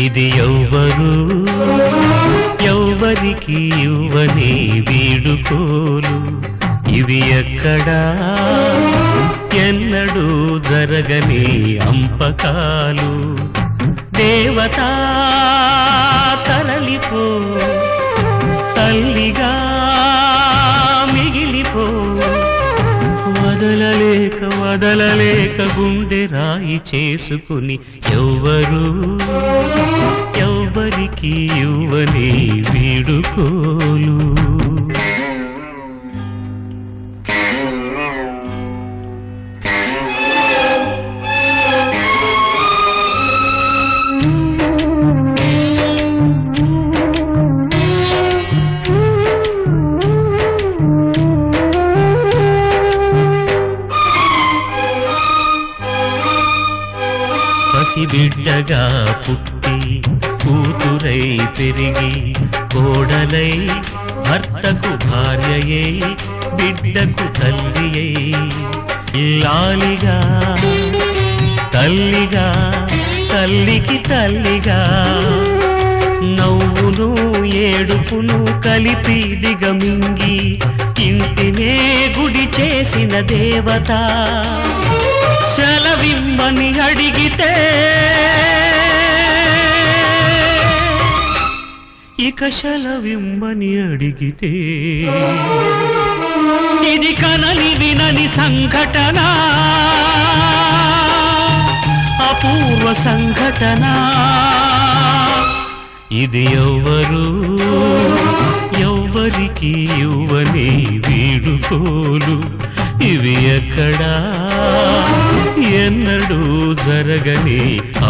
ఇది ఎవ్వరు ఎవ్వరికి ఇవ్వని వీడుకోలు, ఇవి ఎక్కడా ఎన్నడూ జరగని అంపకాలు. దేవతా తరలిపో, తల్లిగా మిగిలిపో, వదలలేక వదలలేక గుండె రాయి చేసుకుని ఎవ్వరు ఎవ్వరికి ఇవ్వని వీడుకోలు. బిడ్డగా పుట్టి కూతురై పెరిగి కోడలై భర్తకు భార్యయై బిడ్డకు తల్లియై ఇల్లాలిగా తల్లిగా తల్లికి తల్లిగా నవ్వును ఏడుపును కలిపి దిగమింగి ఇంటినే గుడి చేసిన దేవత. సెలవిమ్మని అడిగితే ఇక సెలవిమ్మని అడిగితే ఇది కనని వినని సంఘటన, అపూర్వ సంఘటన. ఇది ఎవ్వరు ఎవ్వరికి ఇవ్వని వీడుకోలు, ఇవి ఎక్కడా ఎన్నడూ జరగని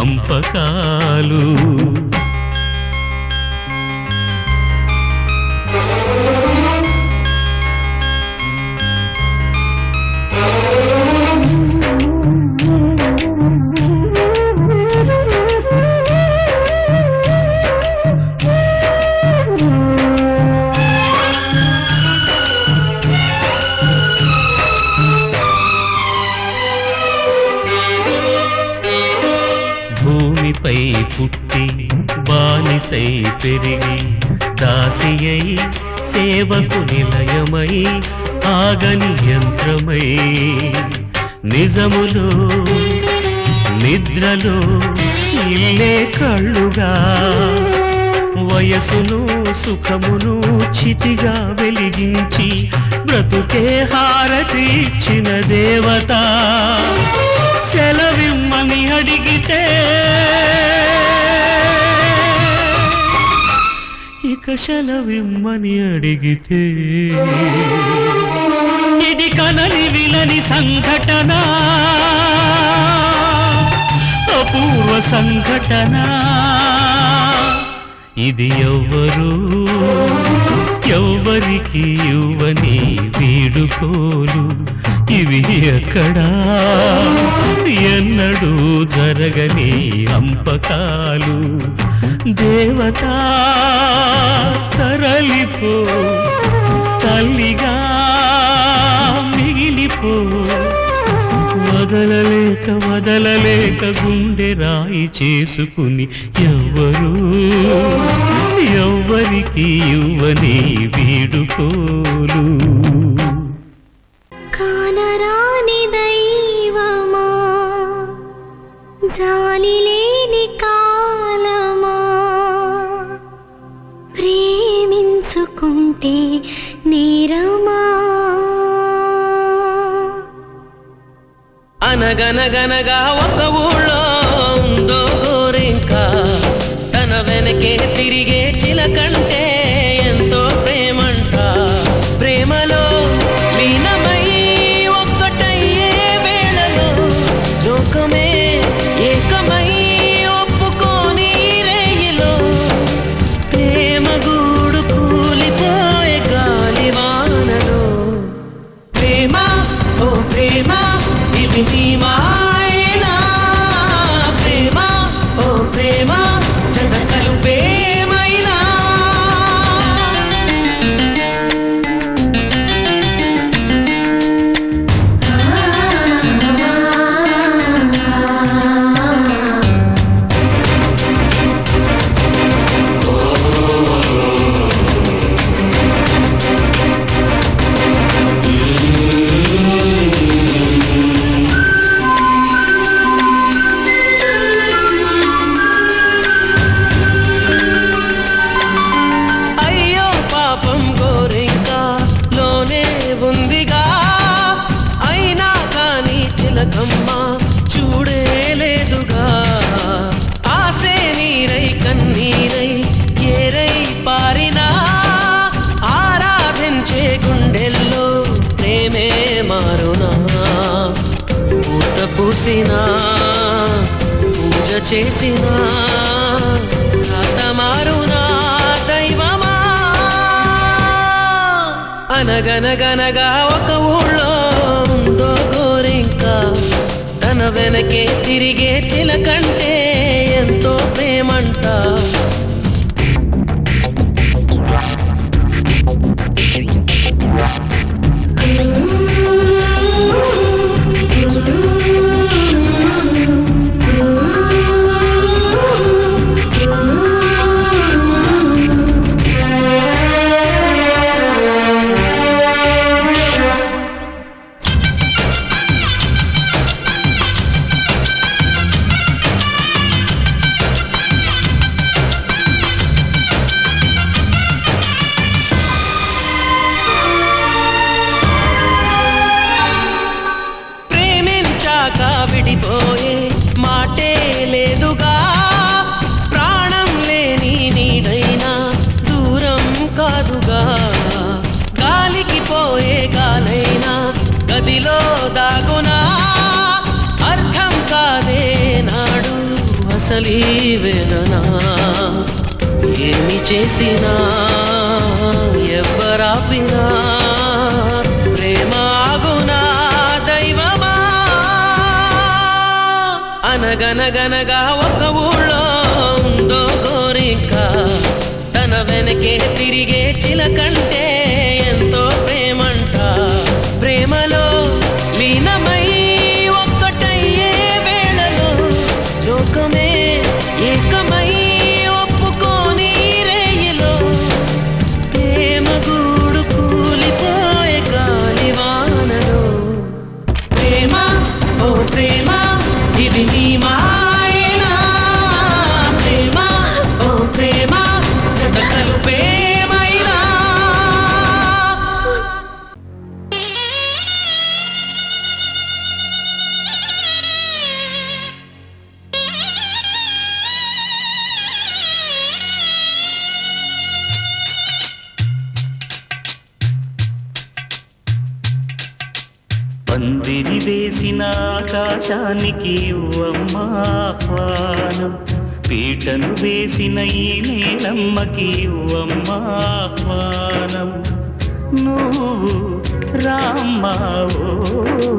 అంపకాలు. భూమిపై పుట్టి బానిసై పెరిగి దాసియై సేవకు నిలయమై ఆగని యంత్రమై నిజములో నిద్రలో ఇల్లే కళ్ళుగా వయసును సుఖమును చితిగా వెలిగించి బ్రతుకే హారతి ఇచ్చిన దేవత. సెలవిమ్మని అడిగితే ఇక సెలవిమ్మని అడిగితే ఇది కనని విలని సంఘటన, అపూర్వ సంఘటన. ఇది ఎవ్వరు ఎవ్వరికి ఇవ్వని వీడుకోలు, ఇవి ఎక్కడా ఎన్నడూ జరగని అంపకాలు. దేవతా తరలిపో, తల్లిగా మిగిలిపో, వదలలేక వదలలేక గుండె రాయి చేసుకుని ఎవ్వరు ఎవ్వరికి ఇవ్వని వీడుకోలు. కానరాని దైవమా, జాలి లేని కాలమా, ప్రేమించుకుంటే నేరమా. అనగనగనగా ఒక ఊళ్ళో ఉందో గోరింక, తన వెనకే తిరిగే చిలకంటే ఎంతో ప్రేమంట. ప్రేమలో లీనమై ఒక్కటయ్యే వేళలో లోకమే ఏకమై ఒప్పుకోని రేయిలో ప్రేమ గూడు కూలిపోయే గాలి వానలో. ప్రేమ ఓ ప్రేమ ఇది నీ మాయనా, ప్రేమ ఓ ప్రేమ జగతలు ప్రేమైనా. కనకమ్మ చూడేలేదుగా ఆసే నీరై కన్నీరై ఏరై పారినా ఆరాధించే గుండెల్లో ప్రేమే మారునా పూత పూసినా పూజ చేసినా రాత మారునా దైవమా అనగనగనగా ఒక ఊళ్ళో ఉందో గోరింక తన వెనకే తిరిగే చిలకంటే ఎంతో ప్రేమంట విడిపోయే మాటే లేదుగా ప్రాణం లేని నీడైనా దూరం కాదుగా గాలికి పోయే గాలైనా గదిలో దాగునా అర్థం కాదే నాడు అసలీ వేదనా ఏమి చేసినా ఎవ్వరాపినా ప్రేమాగునా దైవమా అనగనగనగా ఒక ఊళ్ళో ఉందో గోరింక తన వెనకే తిరిగే చిలకంటే ఎంతో ప్రేమంట ప్రేమలో లీనమై ఒక్కటయ్యే వేళలో లోకమే ఏకమై ఒప్పుకోని రేయిలో ప్రేమ గూడు కూలిపోయే గాలివానలో ప్రేమ ఓ ప్రేమ ఇది నీ మాయనా ప్రేమ ఓ ప్రేమ జతకలు ప్రేమైనా పందిరి వేసిన ఆకాశానికి ఇవ్వమ్మా ఆహ్వానం పీటను వేసిన ఈ నీలమ్మకి ఇవ్వమ్మా ఆహ్వానం నువ్వు రామ్మా ఓ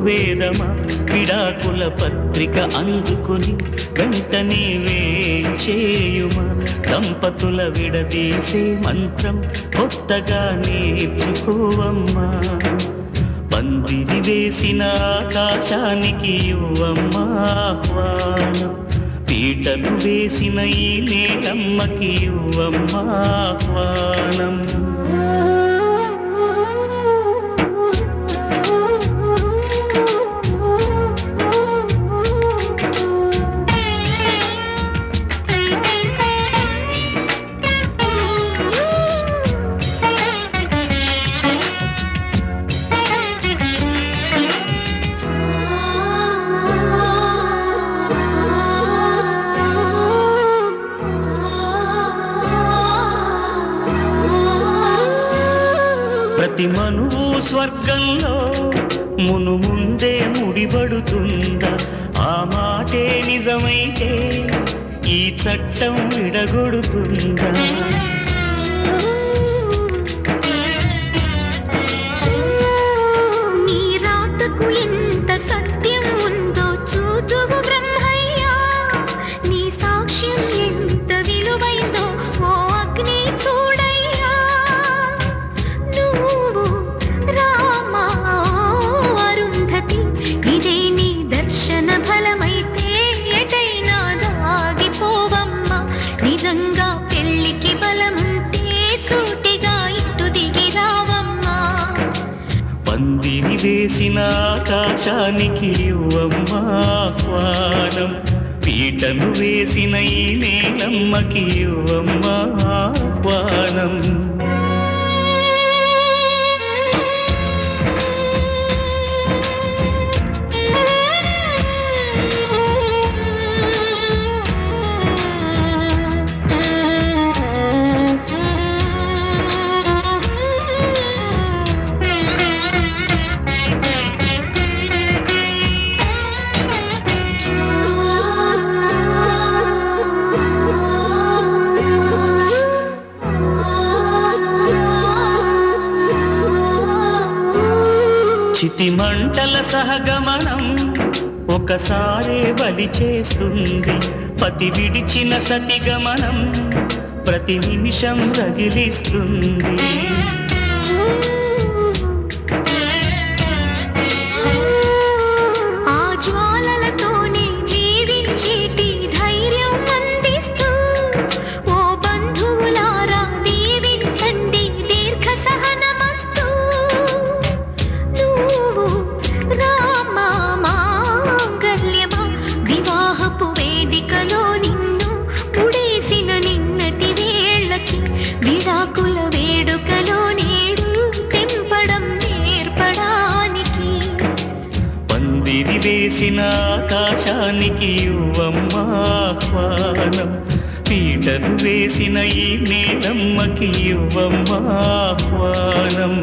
వేదమా విడాకుల పత్రిక అందుకుని వెంటనే వేంచేయుమా దంపతుల విడదీసే మంత్రం కొత్తగా నేర్చుకోవమ్మా పందిరి వేసిన ఆకాశానికి ఇవ్వమ్మా ఆహ్వానం పీటలు వేసిన ఈ నేలమ్మకి ఇవ్వమ్మా ఆహ్వానం ప్రతి మనువు స్వర్గంలో ముందే ముడిపడుతుందా ఆ మాటే నిజమైతే ఈ చట్టం విడగొడుతుందా నీ రాతకు ఎంత సత్యం ఉందో చూదువు బ్రహ్మయ్యా నీ సాక్ష్యం ఎంత విలువైందో ఓ అగ్ని చూడయ్యా నువ్వు రామా అరుంధతి ఇదే నీ దర్శన ఫలమైతే ఎటైనా దాగిపోవమ్మా నిజంగా పెళ్లికి బలముంటే సూటిగా ఇటు దిగి రావమ్మా పందిరి వేసిన ఆకాశానికి ఇవ్వమ్మా ఆహ్వానం పీటను వేసిన ఈ నేలమ్మకి ఇవ్వమ్మా ఆహ్వానం చితి మంటల సహగమనం ఒకసారే బలి చేస్తుంది. పతి విడిచిన సతిగమనం ప్రతి నిమిషం రగిలిస్తుంది. ఆ జ్వాలలతోనే జీవించేటి ధైర్యం అందిస్తూ ఓ బంధువులారా దీవించండి దీర్ఘ సహనమస్తు. నువ్వు రామా మాంగళ్యమా వివాహపు వేదికలో నిన్ను ముడేసిన నిన్నటి వేళ్ళకి విడాకుల వేడుకలో నేడు తెంపడం నేర్పడానికి. పందిరి వేసిన ఆకాశానికి యువమ్మా ఆహ్వానం, పీటలు వేసిన ఈ నేలమ్మకి యువమ్మా ఆహ్వానం.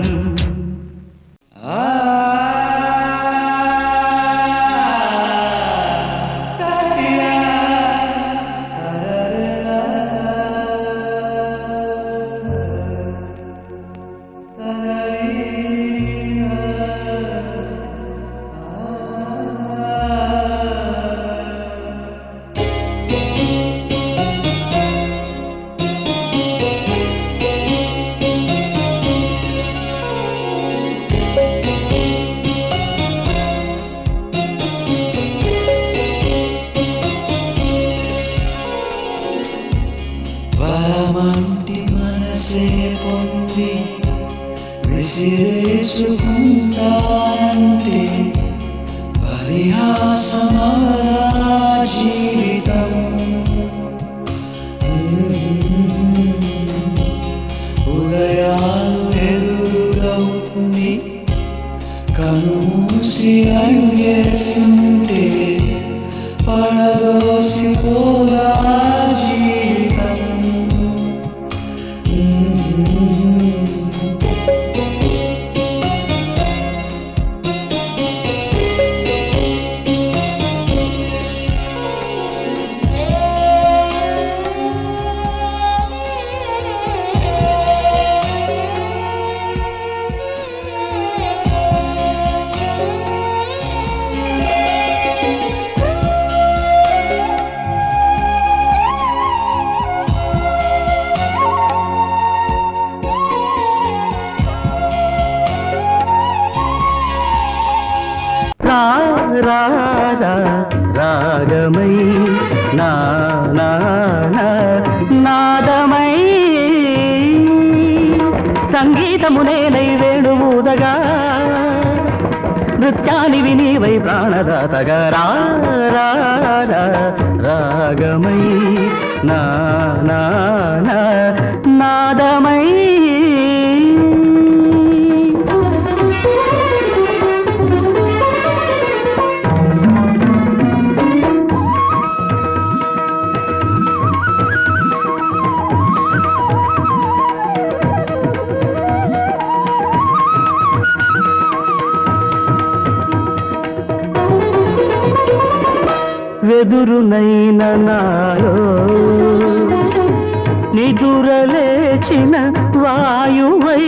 వరమంటి మనసే పొంది విసిరేసుకుంటానంటే పరిహాసమరా జీవితం. ఉదయాలు ఎదురుగా ఉంది కనుమూసి అయ్యేస్తుంటే పడదోసిపోగా జీవితం. రాగమై నాదమై సంగీతమునేనై వేణువుదగా నృత్యానివి నీవై ప్రాణదాతగా రాగమై నాదమై. వెదురునైన నాలో నిదురలేచిన వాయువై,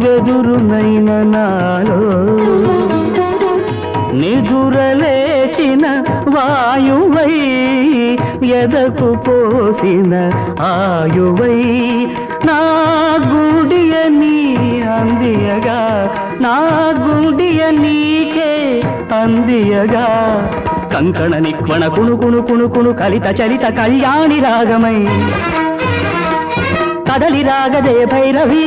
వెదురునైన నాలో నిదురలేచిన వాయువై, ఎదకు పోసిన ఆయువై, నా గుడియ నీ అందియగా, నా గుడియ నీకే అందియగా, కంకణ నిక్వణ కుణు కుణు కుణు కుణు కలిత చలిత కళ్యాణి రాగమై కదలి రాగదే భైరవి,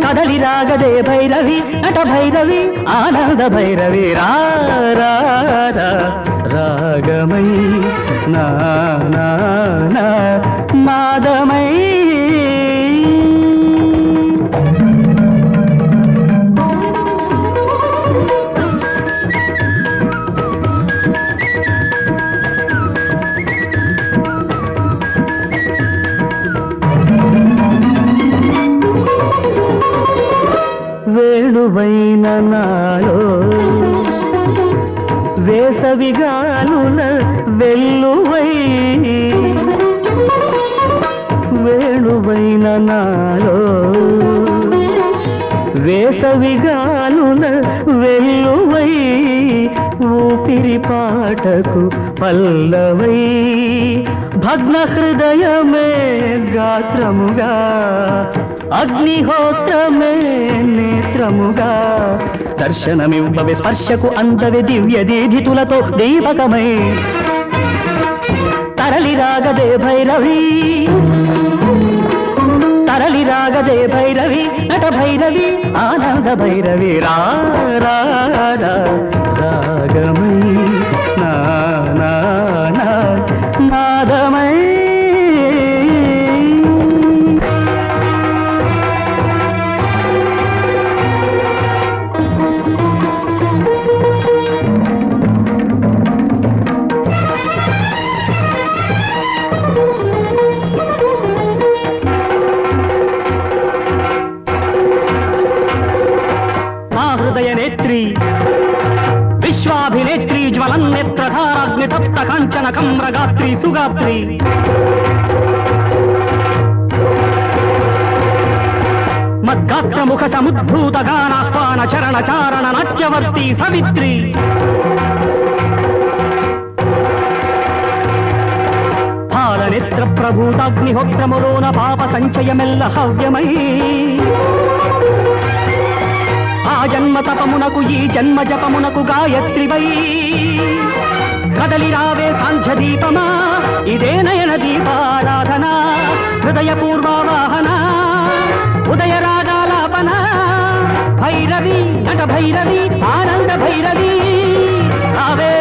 కదలి రాగదే భైరవి, నట భైరవి ఆనంద భైరవి రాగమై నాదమై. వేణువైన నాలో వేసవిగాలుల వెల్లువై, వేణువైన నాలో వేసవిగాలుల వెల్లువై ఊపిరి పాటకు పల్లవై భగ్న హృదయమే గాత్రముగా అగ్నిహోత్రమే నేత్రముగా దర్శనమివ్వవే స్పర్శకు అందవే దివ్య దీధితులతో దీపకమై తరలి రాగదే భైరవి తరలి రాగదే భైరవి నట భైరవి ఆనంద భైరవి రా రా రా రాగమై నా నా నా నాదమై విశ్వాభినేత్రి జ్వలన్నేత్రధారాగ్ని తప్త కాంచన కమ్రగాత్రి సుగాత్రి మద్గాత్ర ముఖ సముద్భూత గానాహ్వాన చరణ చారణ నాట్యవర్తి సవిత్రి పాలనేత్ర ప్రభూతాగ్నిహోత్రములోన పాప సంచయమెల్ల హవ్యమై ఆ జన్మ తపమునకు ఈ జన్మ జపమునకు గాయత్రివై కదలి రావే సాంధ్య దీపమా ఇదే నయన దీపారాధన హృదయ పూర్వావాహన ఉదయ రాగాలాపన భైరవి నట భైరవి ఆనంద భైరవి రావే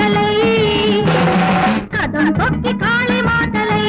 మాటలై కదం తొక్కి కాళీ మాటలై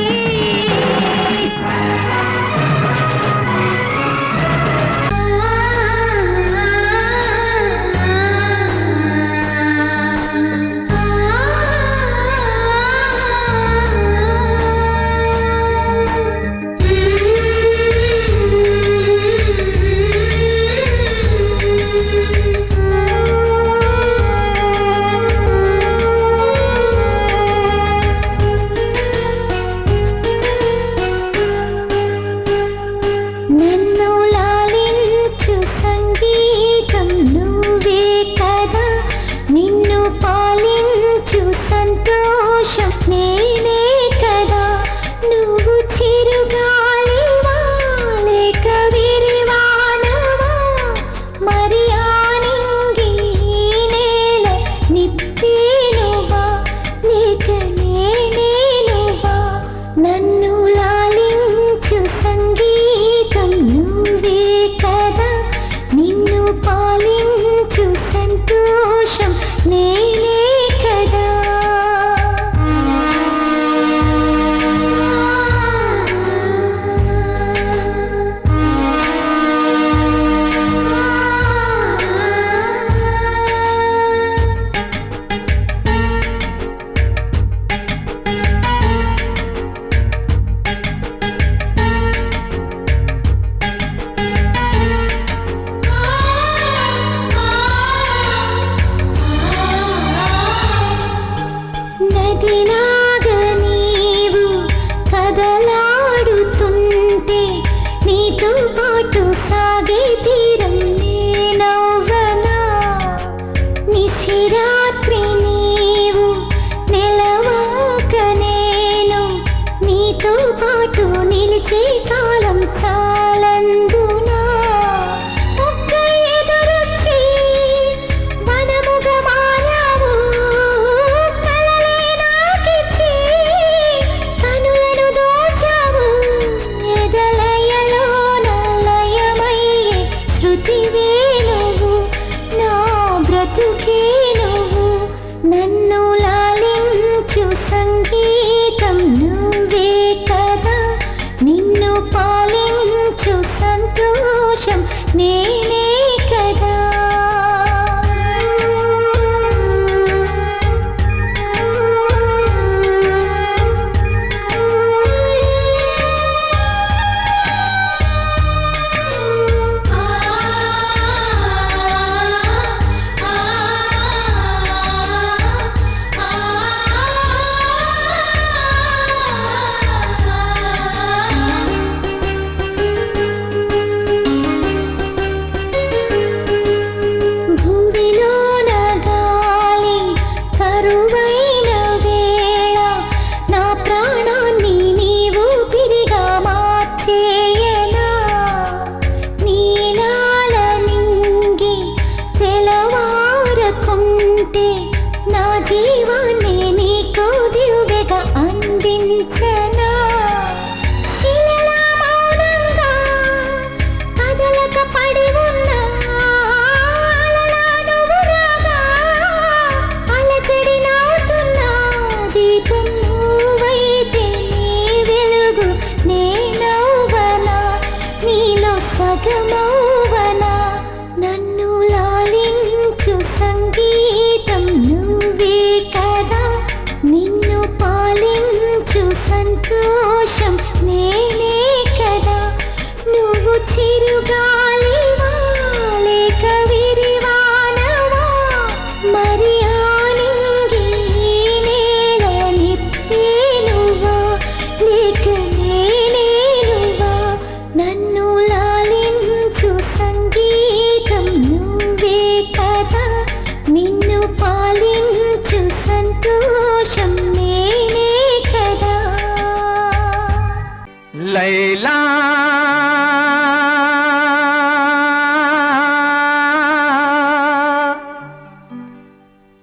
లైలా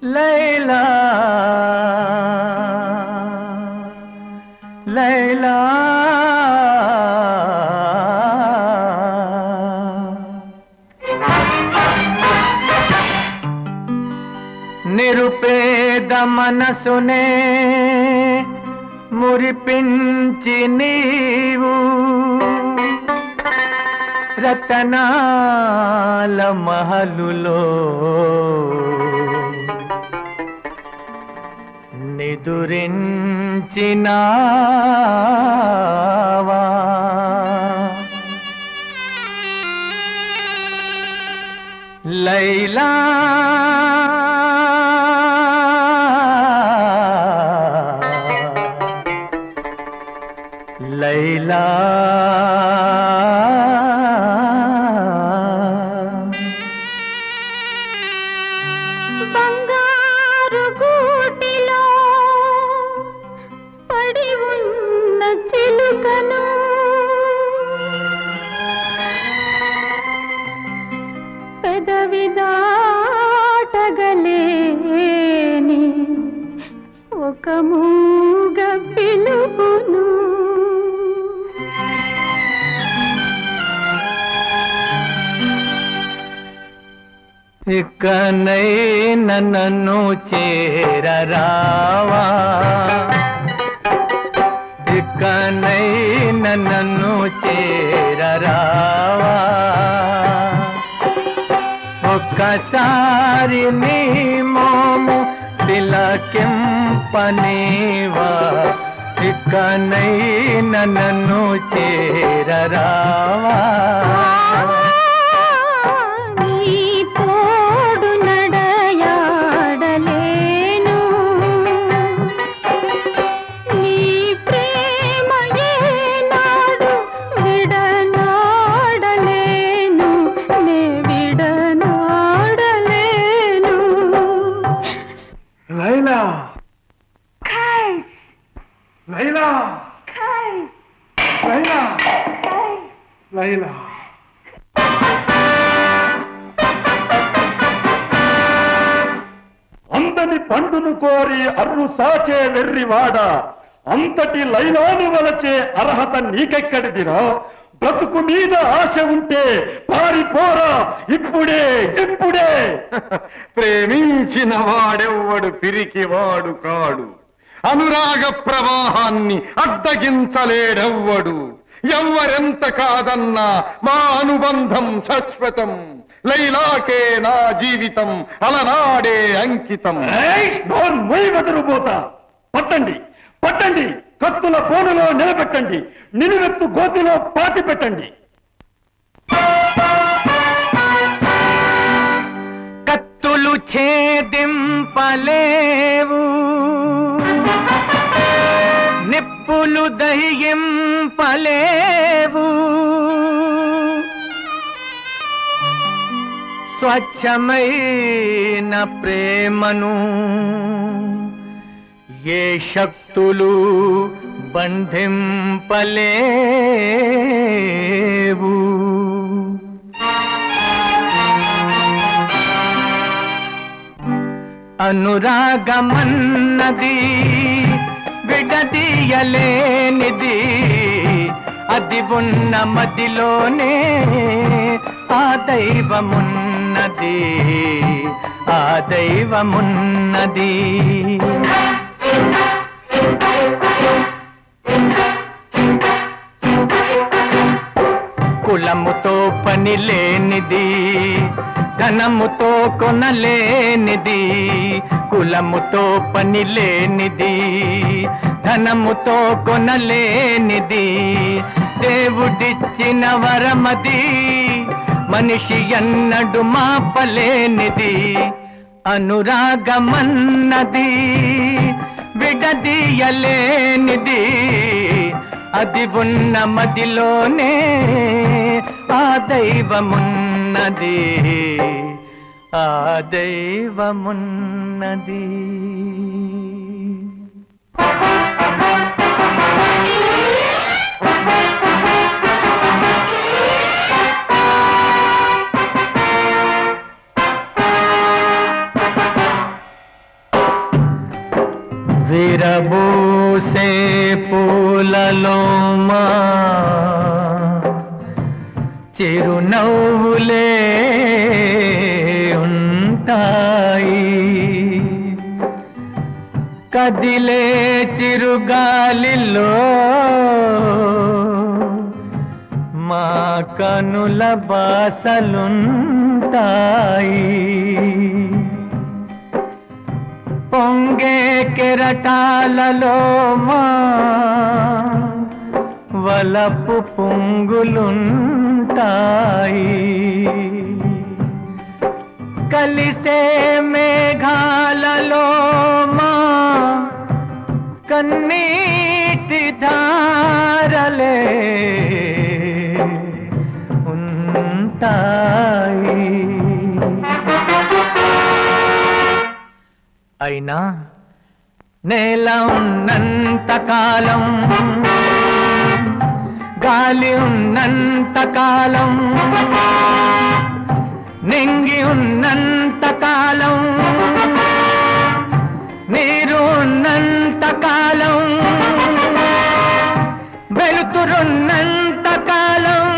లైలా లైలా నిరుపేద మనసునే మురిపించి నీవు రతనాల మహలులో నిదురించినావా లైలా లైలా బంగారు గూటిలో పడి ఉన్న చిలుకను పెదవి దాటగలేని ఒక మూగ పిలుపును ఇకనైనా నన్ను చేరరావా ఇకనైనా నన్ను చేరరావా ఒక్కసారి నీ మోము తిలకింపనేవా ఇకనైనా నన్ను చేరరావా నీ తోడు నడయాడలేను నీ ప్రేమ ఏనాడు విడనాడలేను నే విడనాడలేను లైలా లైలా లైలా లైలా అంతటి పండును కోరి అర్రు సాచే వెర్రివాడ అంతటి లైలాను వలచే అర్హత నీకెక్కడిదిరా బ్రతుకు మీద ఆశ ఉంటే పారిపోరా ఇప్పుడే ఇప్పుడే ప్రేమించిన వాడెవ్వడు పిరికివాడు కాడు అనురాగ ప్రవాహాన్ని అడ్డగించలేడెవ్వడు ఎవ్వరెంత కాదన్నా మా అనుబంధం శాశ్వతం లైలాకే నా జీవితం అలనాడే అంకితం మొయ్యబెదరుపోతా పట్టండి పట్టండి కత్తుల పోనులో నిలబెట్టండి నిలువెత్తు గోతిలో పాతి పెట్టండి కత్తులు ఛేదింపలేవు నిప్పులు దహింపలేవు స్వచ్ఛమైన ప్రేమను ఏ శక్తులు బంధింపలేవు అనురాగమన్నది విడదీయలేనిది అది ఉన్న మదిలోనే ఆ దైవమున్నది ఆ దైవమున్నది కులముతో పని లేనిది ధనముతో కొనలేనిది కులముతో పని లేనిది ధనముతో కొనలేనిది దేవుడిచ్చిన వరమది మనిషి ఎన్నడు మాపలేనిది అనురాగమన్నది విడదీయలేనిది అది ఉన్న మదిలోనే ఆ దైవమున్నది ఆ దైవమున్నది విరబూసే పూలలో మా చిరునవ్వులే ఉంటాయి కదిలే చిరుగాలిలో మా కనుల బాసలుంటాయి పొంగే కెరటాలలో మా వలపు పొంగులుంటాయి కలిసే మేఘాలలో మా కన్నీటి ధారలే ఉంటాయి అయినా నేల ఉన్నంత కాలం గాలి ఉన్నంత కాలం నింగి ఉన్నంత కాలం నీరు ఉన్నంత కాలం వెలుతురున్నంత కాలం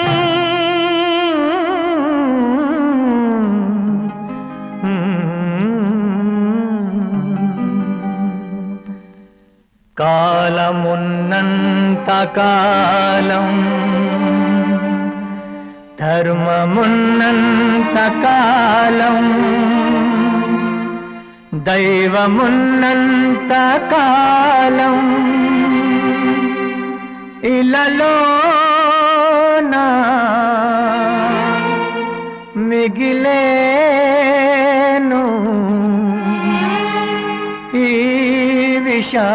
కాలమున్నంత కాలం ధర్మమున్నంత కాలం దైవమున్నంత కాలం ఇలలోనా మిగిలేను ఈ విషాదగాథ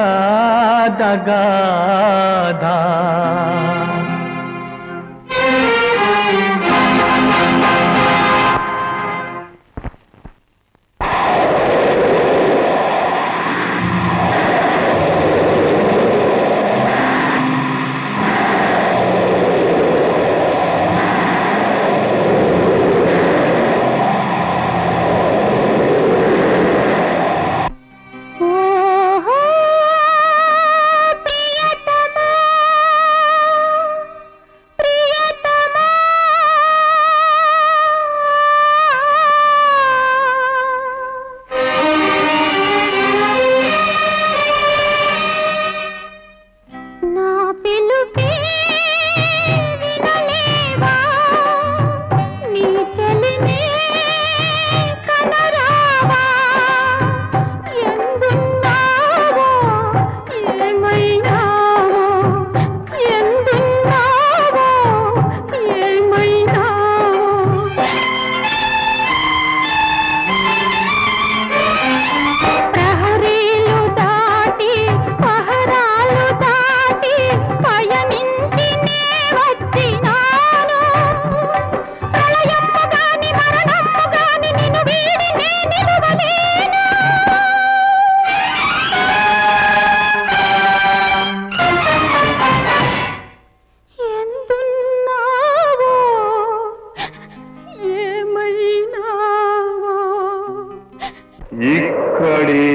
ఇక్కడే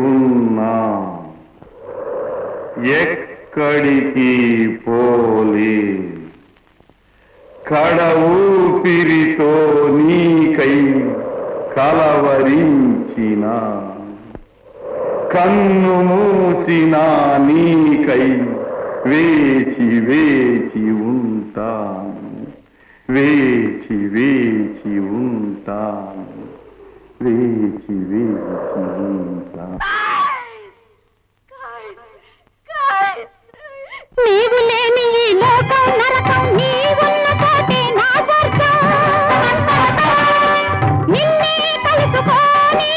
ఉన్నా ఎక్కడికి పోలే కడ ఊపిరితో నీకై కలవరించిన కన్ను మూసిన నీకై వేచి వేచి ఉంటాను వేచి వేచి ఉంటాను వేచి వేచి ఉంటాను నీవు లేని ఈ లోకం నరకం నీవున్న చోటే నా స్వర్గం నిన్నే కలుసుకొని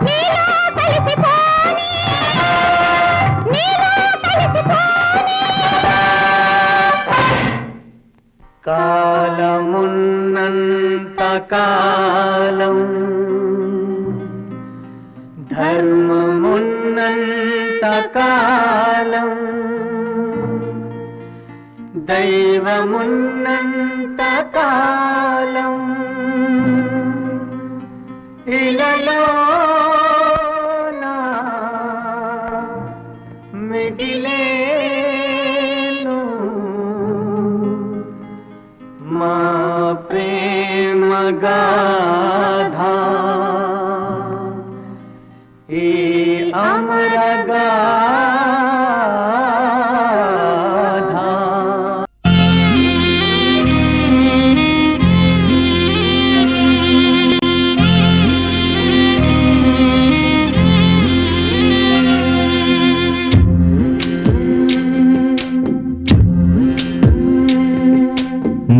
నీలో కలిసిపోని నీలో కలిసిపోని కాలమున్నంత కాలం ధర్మమున్నంత కాలం దైవమున్నంత కాలం ఇలలోనా మిగిలేను మా ప్రేమ గాథ ఈ అమరగాథ.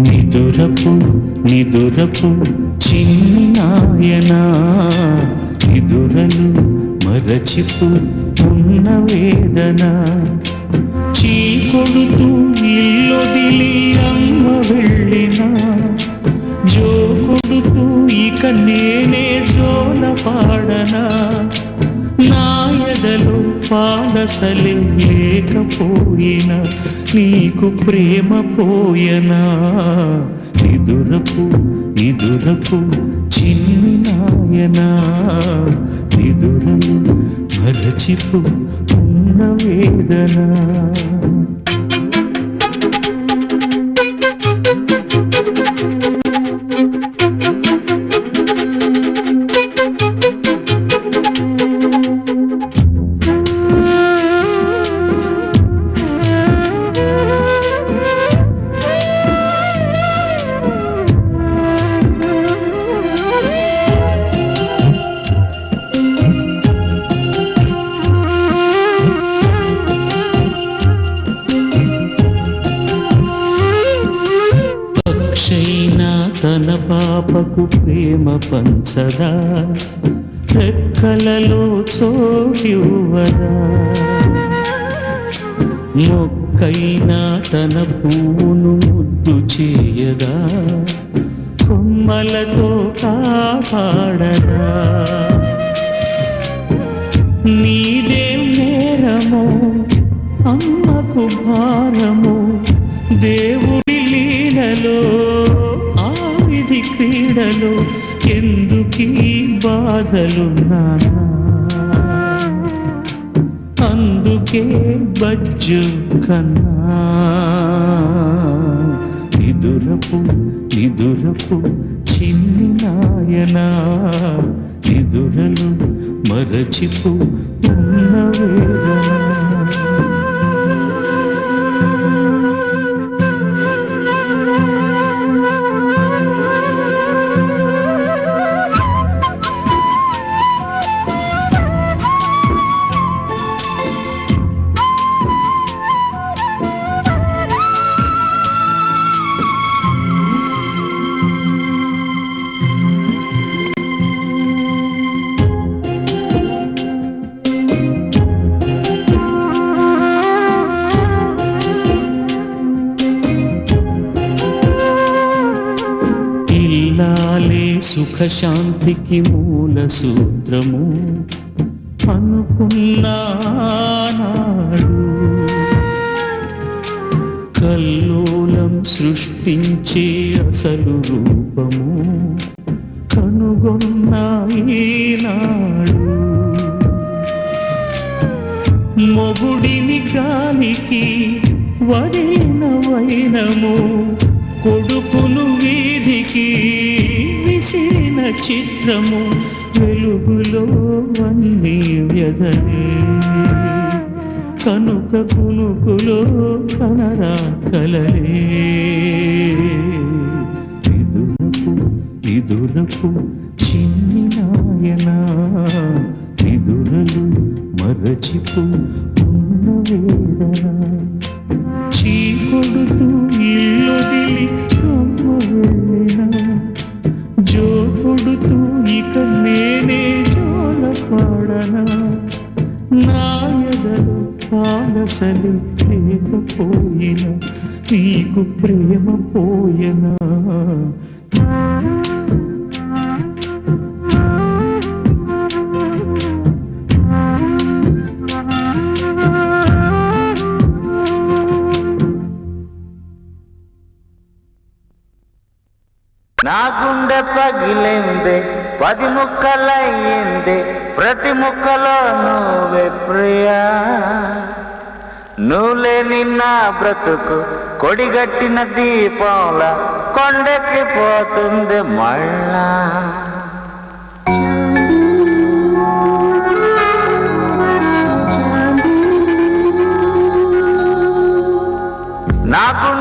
నిదురపు నిదురపు చిన్ని నాయనా, నిదురలు మరచిపు ఉన్న వేదన, చీకొడుతూ ఇల్లొదిలి అమ్మ వెళ్ళిన, జో కొడుతూ ఇక నేనే జోల పాడనా, నా ఎదలో పాలసలే లేకపోయినా నీకు ప్రేమ పోయనా. నిదురపు నిదురపు చిన్ని నాయనా, నిదురలు మరచిపు ఉన్న వేదన. తన పాపకు ప్రేమ పంచదా, రెక్కలలో చోటివ్వదా, మొక్కైనా తన పువ్వును ముద్దు చేయదా, కొమ్మలతో కాపాడదా. నీదేం నేరమో అమ్మకు భారమో, దేవుడి లీలలో ఆవిధి క్రీడలో ఎందుకీ బాధలున్నా, అందుకే బజ్జు కన్నా. నిదురపు నిదురపు చిన్ని నాయనా, నిదురలు మరచిపు ఉన్న వేదన. సుఖశాంతికి మూల సూత్రము అనుకున్నానాడు, కల్లోలం సృష్టించే అసలు రూపము కనుగొన్నా ఈనాడు. మొగుడిని గాలికి వదిలిన వైనము, కొడుకును వీధికి విసిన చిత్రము, వెలుగులో అన్నీ వ్యధలే, కనుక కునుకులో కనరా కలలే. నిదురపు నిదురపు చిన్ని నాయనా, నిదురలు మరచిపు ఉన్న వేదన, చీకొడుతూ ఇల్లొదిలి అమ్మ వెళ్ళిన, జో కొడుతూ ఇక నేనే జోల పాడనా, నా ఎదలో పాలసలి లేకపోయినా నీకు ప్రేమ పోయనా. నా గుండె పగిలింది 10 ముక్కలయ్యింది, ప్రతి ముక్కలో నువ్వే ప్రియా. నువ్వులేని నా బ్రతుకు కొడిగట్టిన దీపంలా కొండెక్కిపోతుంది మళ్ళా.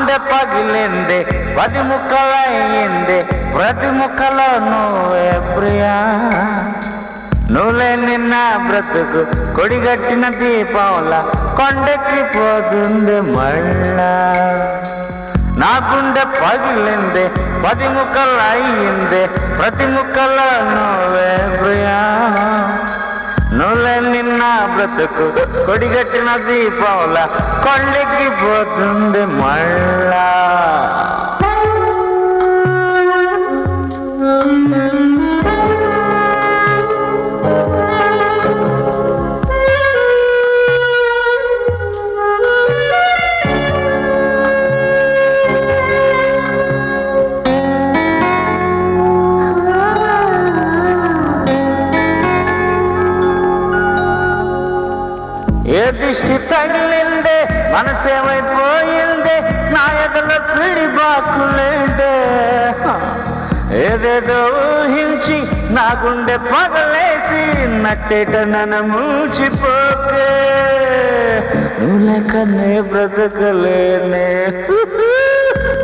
గుండె పగిలింది 10 ముక్కలయ్యింది ప్రతి ముక్కలో నువ్వే ప్రియా నువ్వులే నిన్న బ్రతుకు కొడిగట్టిన దీపంలా కొండెక్కిపోతుంది మళ్ళా నా గుండె పగిలింది 10 ముక్కలు అయ్యింది ప్రతి ముక్కలో నువ్వే ప్రియా నువ్వులే నిన్న బ్రతుకు కొడిగట్టిన దీపంలా కొండెక్కిపోతుంది మళ్ళా ఏ దిష్టి తగిలిందే మనసేమైపోయిందే నాయకుల పిడి బాకులేందే ఏదేదో ఊహించి నా గుండె పగలేసి నట్టేట నన్ను మూసిపోతే నువ్వు లెక్కనే బ్రతకలేనే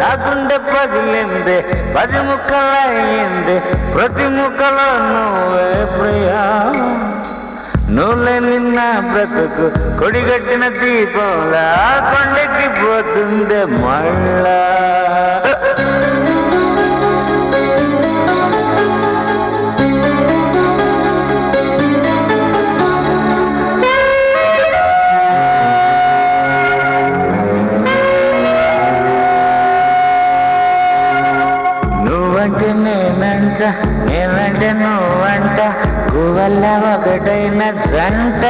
నా గుండె పగిలిందే 10 ముక్కలయ్యింది ప్రతి ముక్కలో నువ్వే ప్రియా నువ్వులే నిన్న బ్రతుకు కొడిగట్టిన దీపంలా కొండెక్కిపోతుంది మళ్ళా నువ్వంటే నేనంట నేనంటే నువ్వంట గువల్ల ఒకటైన జంట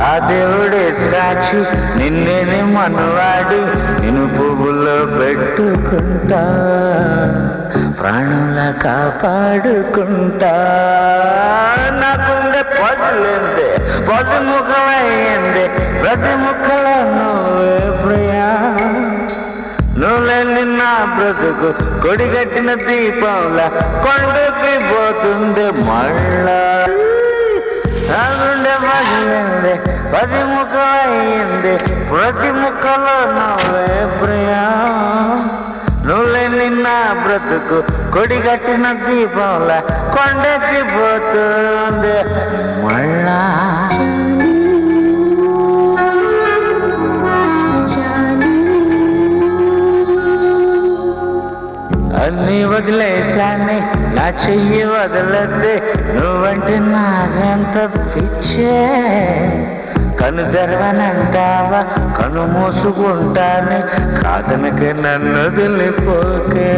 ఆ దేవుడే సాక్షి నిన్నేని మనవాడి నిన్ను పువ్వుల్లో పెట్టుకుంటా ప్రాణంలా కాపాడుకుంటా నా గుండె పగిలింది 10 ముక్కలయ్యింది ప్రతి ముక్కలో నువ్వే ప్రియా నువ్వులే నిన్న బ్రతుకు కొడిగట్టిన దీపంలా కొండకి పోతుంది మళ్ళా నా గుండె పగిలింది 10 ముక్కలయ్యింది ప్రతి ముక్కలో నువ్వే ప్రియా నువ్వులే నిన్న బ్రతుకు కొడిగట్టిన దీపంలా కొండకి పోతుంది మళ్ళా అన్నీ వదిలేశాన్ని నా చెయ్యి వదలద్దే నువ్వంటే నాకెంత పిచ్చే కను తెరవనంటావా కను మూసుకుంటానే కాదనకే నన్ను వదిలిపోకే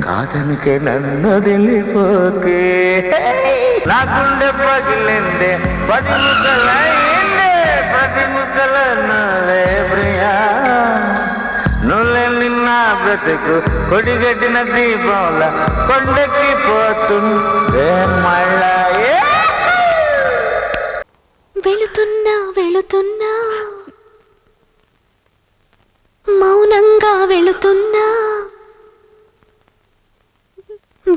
కాదనకే నన్ను వదిలిపోకే నా గుండె పగిలింది 10 ముక్కలయ్యింది ప్రతి ముక్కలో నువ్వే ప్రియా నువ్వులే నిన్న బ్రతుకు కొడిగట్టిన దీపంలా కొండకి పోతుందే మళ్ళా వెళుతున్నా వెళుతున్నా మౌనంగా వెళుతున్నా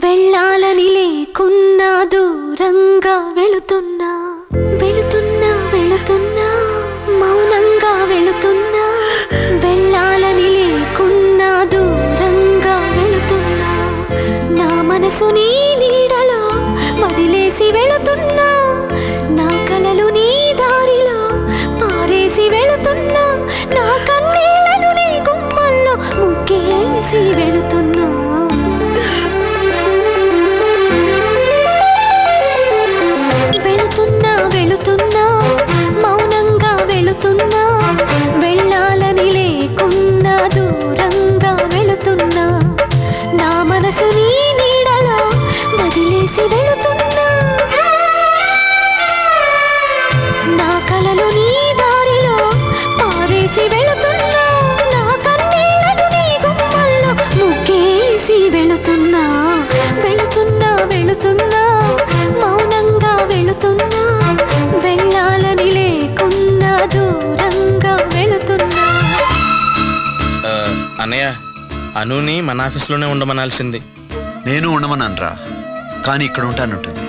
వెళ్ళాలని లేకున్నా దూరంగా వెళుతున్నా వెళుతున్నా వెళుతున్నా మౌనంగా వెళుతున్నా వెళ్ళాలని లేకున్నా దూరంగా వెళుతున్నా నా మనసు నీ నీడలో వదిలేసి వెళుతున్నా నా కలలు నీ దారిలో పారేసి వెళుతున్నా నా కన్నీళ్లను నీ గుమ్మల్లో ముగ్గేసి వెళుతున్నా వెళుతున్నా వెళుతున్నా మౌనంగా వెళుతున్నా వెళ్ళాలని లేకున్నా దూరంగా వెళుతున్నా నా మనసు నీ నీడలో వదిలేసి వెళుతున్నా నా కలలు నీ దారిలో పారేసి వెళుతున్నా నా కన్నీళ్లను నీ గుమ్మల్లో ముగ్గేసి వెళుతున్నా వెళుతున్నా వెళుతున్నా మౌనంగా వెళుతున్నా వెళ్ళాలని లేకున్నా దూరంగా వెళుతున్నా అన్నయ్య అనుని మన ఆఫీస్లోనే ఉండమనాల్సింది. నేను ఉండమనరా, కానీ ఇక్కడ ఉంటానంటుంది.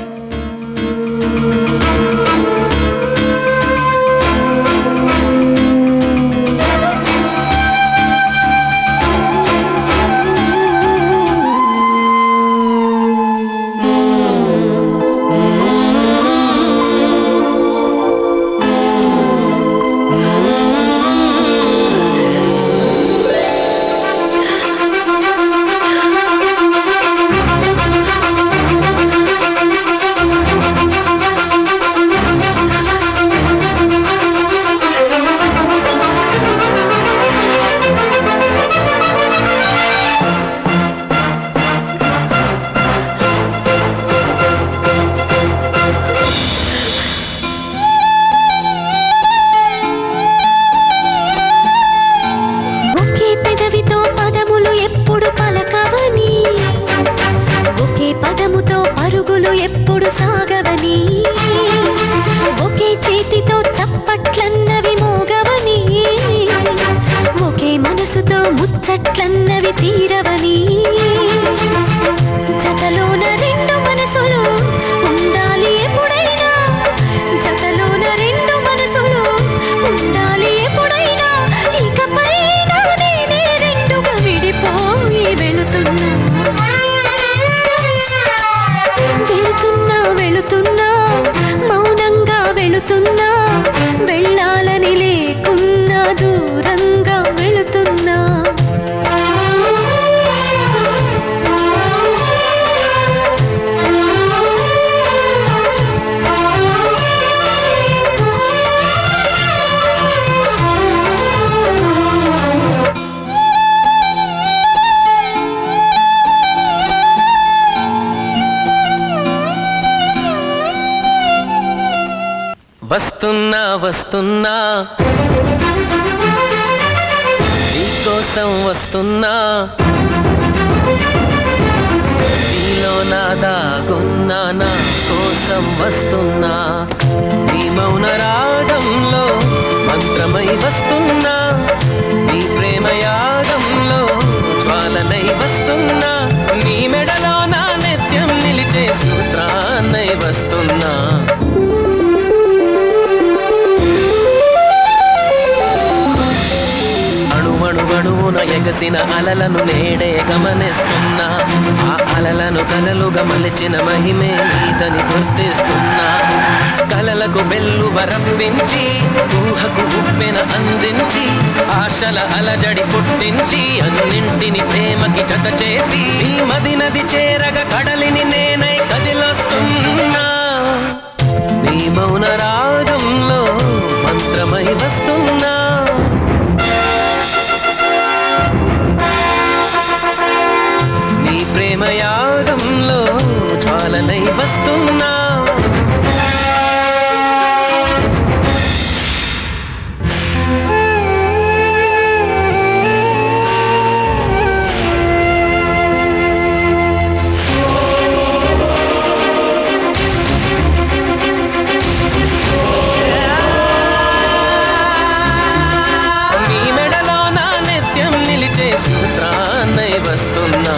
ముచ్చట్లన్నవి తీరవని జతలోన రెండు మనసులు ఉండాలి ఎప్పుడైనా జతలోన రెండు మనసులు ఉండాలి ఎప్పుడైనా ఇకపై నేనే రెండుగా విడిపోయి వెళుతున్నా వెళుతున్నా వెళుతున్నా మౌనంగా వెళుతున్నా వెళ్ళాలని లేకున్నా దూరంగా వెళుతున్నా వస్తున్నా వస్తున్నా నీకోసం వస్తున్నా నీలో నా దాగున్నా నా కోసం వస్తున్నా నీ మౌన రాగంలో మంత్రమై వస్తున్నా నీ ప్రేమ యాగంలో జ్వాలనై వస్తున్నా నీ మెడలో నా నిత్యం నిలిచే సూత్రాన్నై వస్తున్నా అణువణువున ఎగసిన అలలను నేడే గమనిస్తున్నా ఆ అలలను కలలుగా మలిచిన మహిమే నీదని గుర్తిస్తున్నా కలలకు వెల్లు వరప్పించి ఊహకు ఉప్పెన అందించి ఆశల అలజడి పుట్టించి అన్నింటిని ప్రేమకి జత చేసి ఈ మది నది చేరగ కడలిని నేనై కదిలొస్తున్నా నీ మౌన రాగంలో మంత్రమై వస్తున్నా ప్రేమయాగంలో జ్వాలనై వస్తున్నా నీ మెడలో నా నిత్యం నిలిచే సూత్రాన్నై వస్తున్నా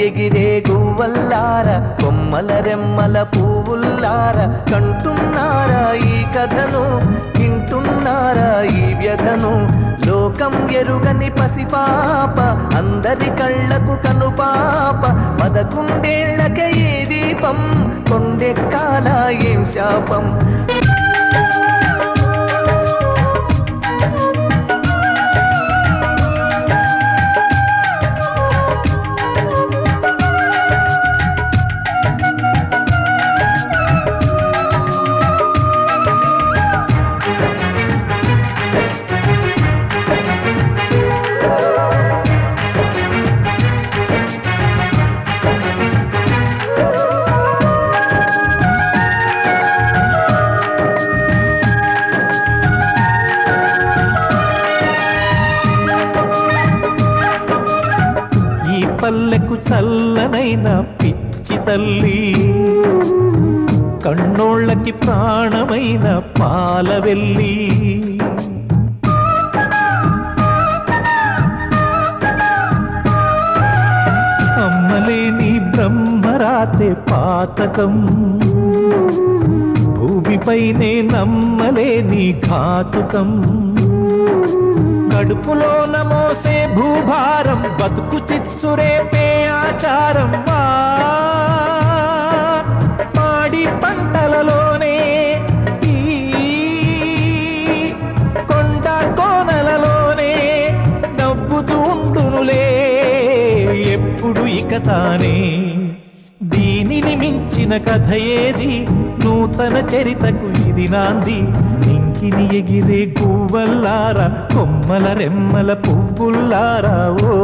ఎగిరే గువ్వల్లార కొమ్మల రెమ్మల పువ్వుల్లార కంటున్నారా ఈ కథను వింటున్నారా ఈ వ్యధను లోకం ఎరుగని పసిపాప అందరి కళ్ళకు కనుపాప 11 ఏ దీపం కొండెక్కాల ఏం శాపం పల్లెకు చల్లనైన పిచ్చి తల్లి కన్నోళ్ళకి ప్రాణమైన పాలవెల్లి అమ్మలేని బ్రహ్మరాతే పాతకం భూమిపైనే నమ్మలేని ఘాతుకం కడుపులోన మోసే భూభారం బతుకు చిచ్చురేపే ఆచారం పాడి పంటలలోనే ఈ కొండ కోనలలోనే నవ్వుతూ ఉండునులే ఎప్పుడు ఇక తానే దీనిని మించిన కథ ఏది నూతన చరితకు ఇది నాంది నింకిని ఎగిరే గువ్వల్లారా కొమ్మల రెమ్మల పువ్వుల్లారా ఓ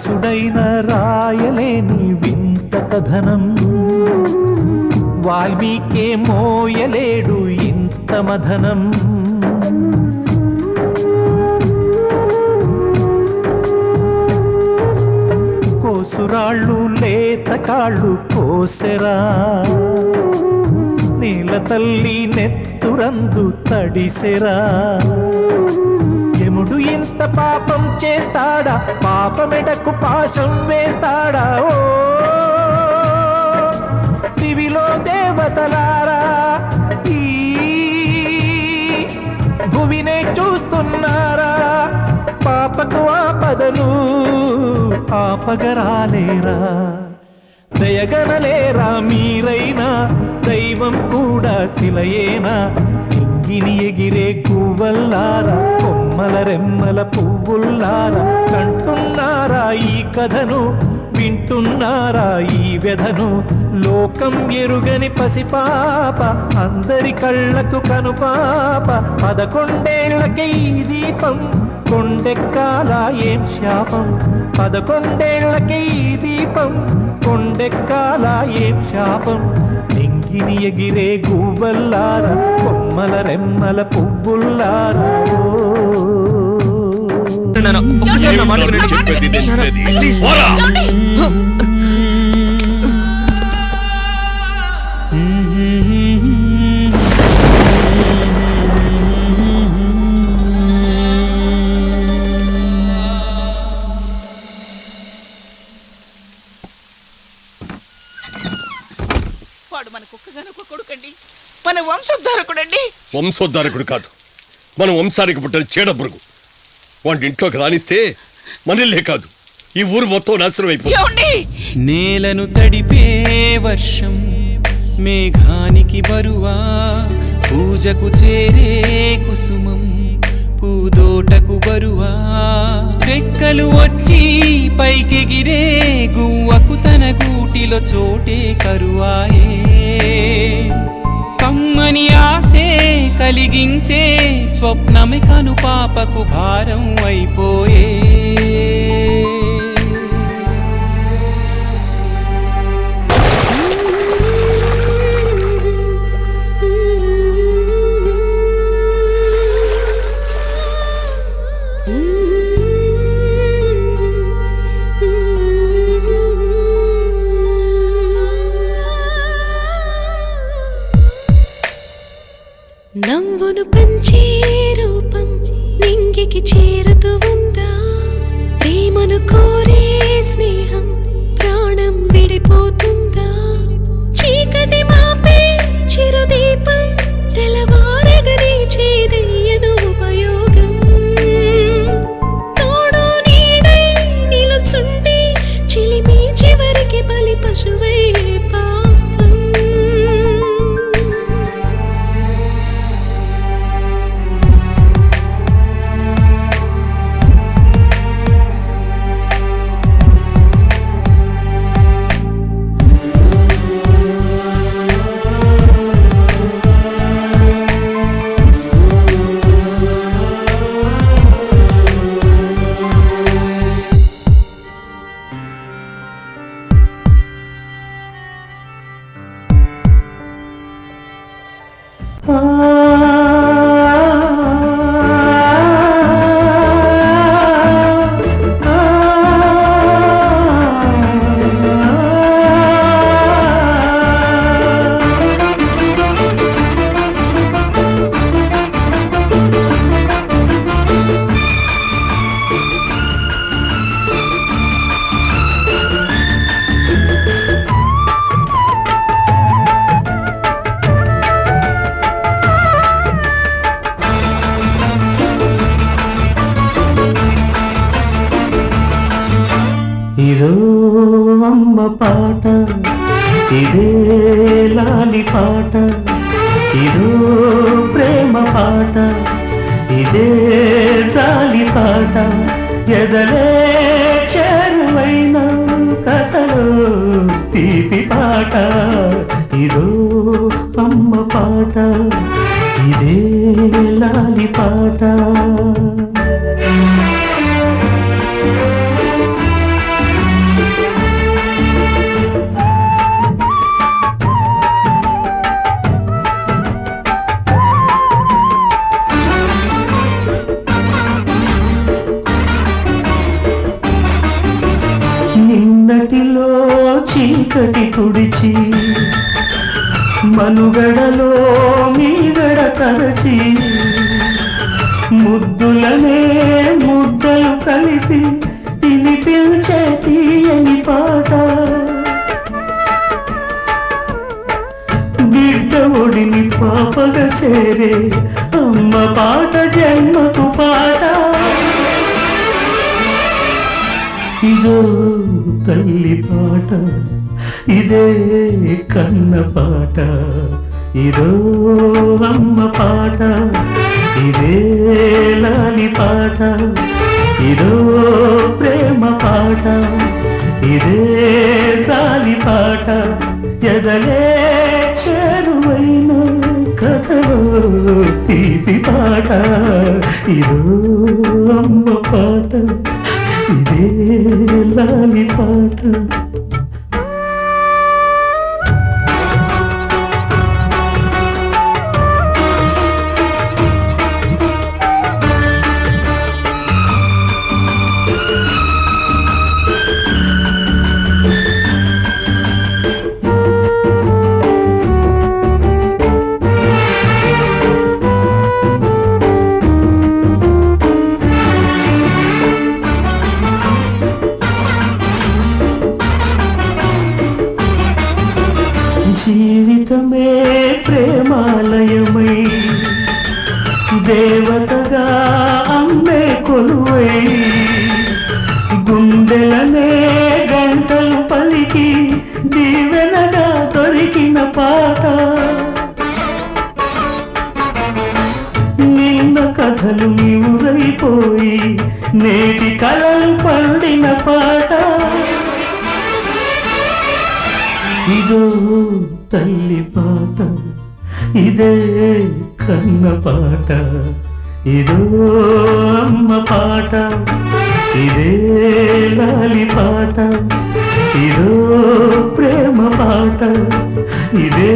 వ్యాసుడైన రాయలేని వింత కథనం, వాల్మీకే మోయలేడు ఇంత మథనం. కోసురాళ్ళు లేత కాళ్ళు కోసెరా, నీల తల్లి నెత్తురందు తడిసెరా. యముడు ఇంత పాపం చేస్తాడా, పాపమెడకు పాశం వేస్తాడా? ఓ దివిలో దేవతలారా, ఈ భువినే చూస్తున్నారా? పాపకు ఆపదను ఆపగరాలేరా? దయగనలేరా మీరైనా, దైవం కూడా శిలయేనా? ఇంగిని ఎగిరే గువ్వల్లారా, కొమ్మల రెమ్మల పువ్వుల్లారా, కంటున్నారా ఈ కథను, వింటున్నారా ఈ వ్యధను? లోకం ఎరుగని పసిపాప, అందరి కళ్ళకు కనుపాప, 11 ఏళ్లకే ఈ దీపం కొండెక్కాలా ఏం శాపం? 11 ఏళ్లకే ఈ దీపం కొండెక్కాలా ఏం శాపం? నింగిని ఎగిరే గువ్వల్లారా, కొమ్మల రెమ్మల పువ్వుల్లారా. వాడు మన కుక్కగానొక్క కొడుకండి, మన వంశోద్ధారకుడండి. వంశోద్ధారకుడు కాదు, మన వంశానికి పుట్టిన చీడ పురుగు. వాడి ఇంట్లోకి రానిస్తే మనల్లే కాదు, ఈ ఊరు మొత్తం నాశనం అయిపోయింది. నేలను తడిపే వర్షం, మేఘానికి బరువా, పూజకు చేరే కుసుమం, పూదోటకు బరువా. రెక్కలు వచ్చి పైకెగిరే గువ్వకు తన గూటిలో చోటే కరువాయే. కమ్మని ఆసే కలిగించే స్వప్నమే కను పాపకు భారం అయిపోయే. నవ్వును పంచే రూపం నింగికి చేరుతూ ఉందా? ప్రేమను కోరే స్నేహం ప్రాణం విడిపోతుందా? చీకటి మాపే చిరుదీపం తెల్లవారగనే చేదయ్యను ఉపయోగం. తోడు నీడై నిలుచుండి చిలిమి చివరికి బలి పశువై పాపం. ఇదో అమ్మ పాట, ఇదే లాలి పాట, ఇదో ప్రేమ పాట, ఇదే జాలి పాట, ఎదలే చేరువైన కథలో తీపి పాట. ఇదో అమ్మ పాట, ఇదే లాలి పాట. చీకటి తుడిచి మనుగడలో మీగడ తరచి ముద్దులనే ముద్దలు కలిపి తినిపించే తీయని పాట బిడ్డ ఒడిని పాపగా చేరే అమ్మ పాట జన్మకు పాట ఇదో తల్లి పాట ఇదే కన్న పాట ఇదో అమ్మ పాట ఇదే లాలి పాట ఇదో ప్రేమ పాట ఇదే జాలి పాట ఎదలే చేరువైన కథలో తీపి పాట ఇదో అమ్మ పాట ఇదే లాలి పాట జీవితమే ప్రేమాలయమై దేవతగా అమ్మే కొలువై గుండెలనే గంటలు పలికి దీవెనగా దొరికిన పాట నిన్న కథలు నీవురైపోయి నేటి కలలు పండిన పాట ఇదో తల్లి పాట ఇదే కన్న పాట ఇదో అమ్మ పాట ఇదే లాలి పాట ఇదో ప్రేమ పాట ఇదే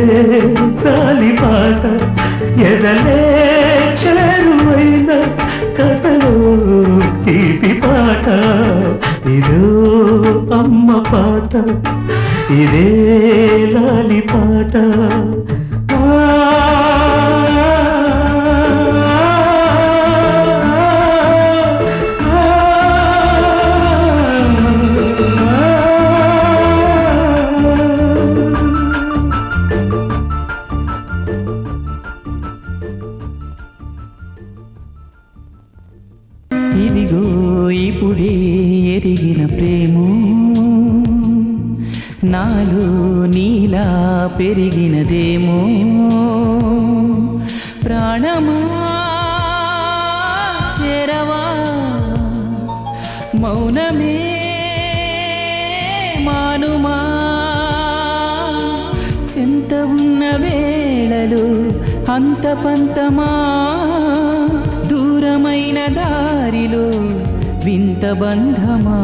జాలి పాట ఎదలే చేరువైన కథలో తీపి పాట ఇదో అమ్మ పాట ఇదే లాలి పాట ఇదిగో ఇప్పుడే ఎరిగిన ప్రేమో నాలో నీలా పెరిగినదేమో ప్రాణమా చేరవా మౌనమే మానుమా చెంత ఉన్న వేళలు అంత పంతమా దూరమైన దారిలో వింత బంధమా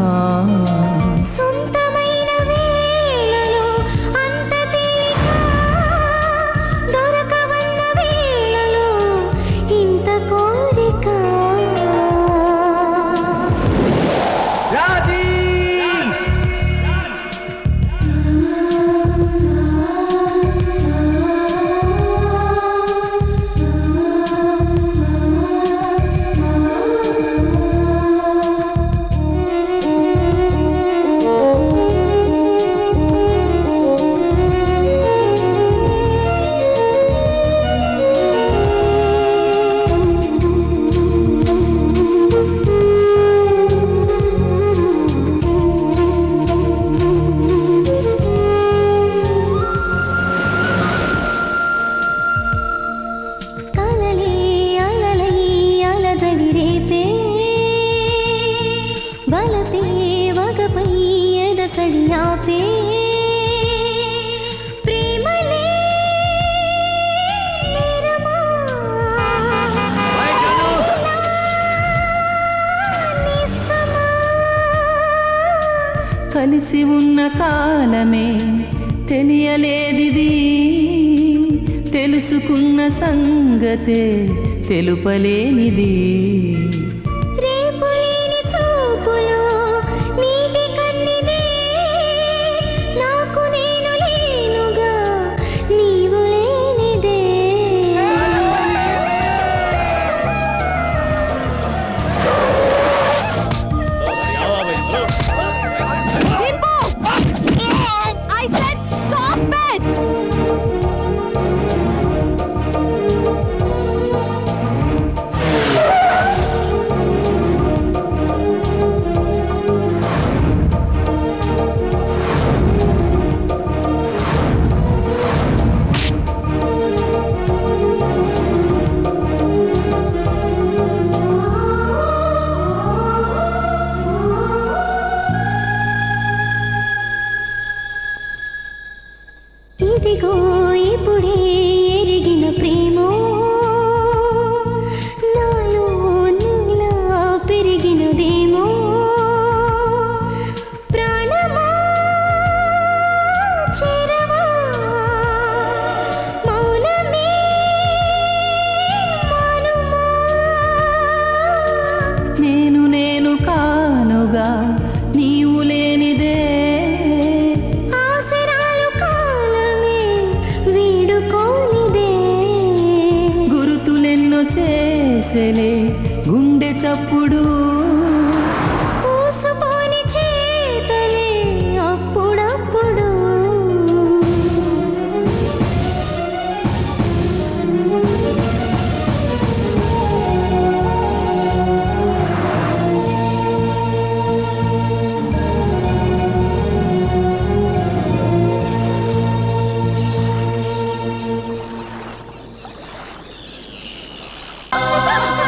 కలిసి ఉన్న కాలమే తెలియలేదిది తెలుసుకున్న సంగతే తెలుపలేనిది రేపులేని చూపులో నీటి కన్నిదే నాకు కలిసెనే గుండె చప్పుడు పూసుకొని చేతలే అప్పుడప్పుడు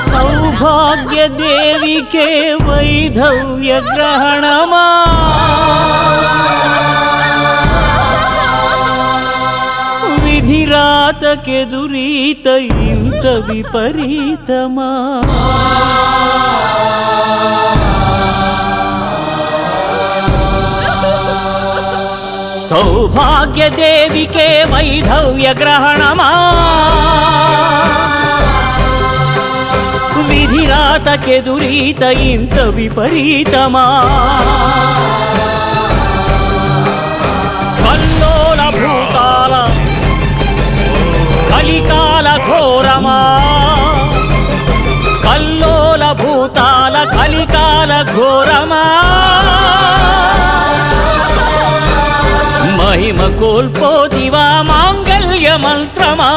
సౌభాగ్య దేవికే వైధవ్య గ్రహణమా విధిరాతకెదురీత ఇంత విపరీతమా సౌభాగ్య దేవికే వైధవ్య గ్రహణమా విధిరాతకెదురీత ఇంత విపరీతమా కల్లోల భూతాల కలికాల ఘోరమా కల్లోల భూతాల కలికాల ఘోరమా మహిమ కోల్పోతివా మాంగళ్య మంత్రమా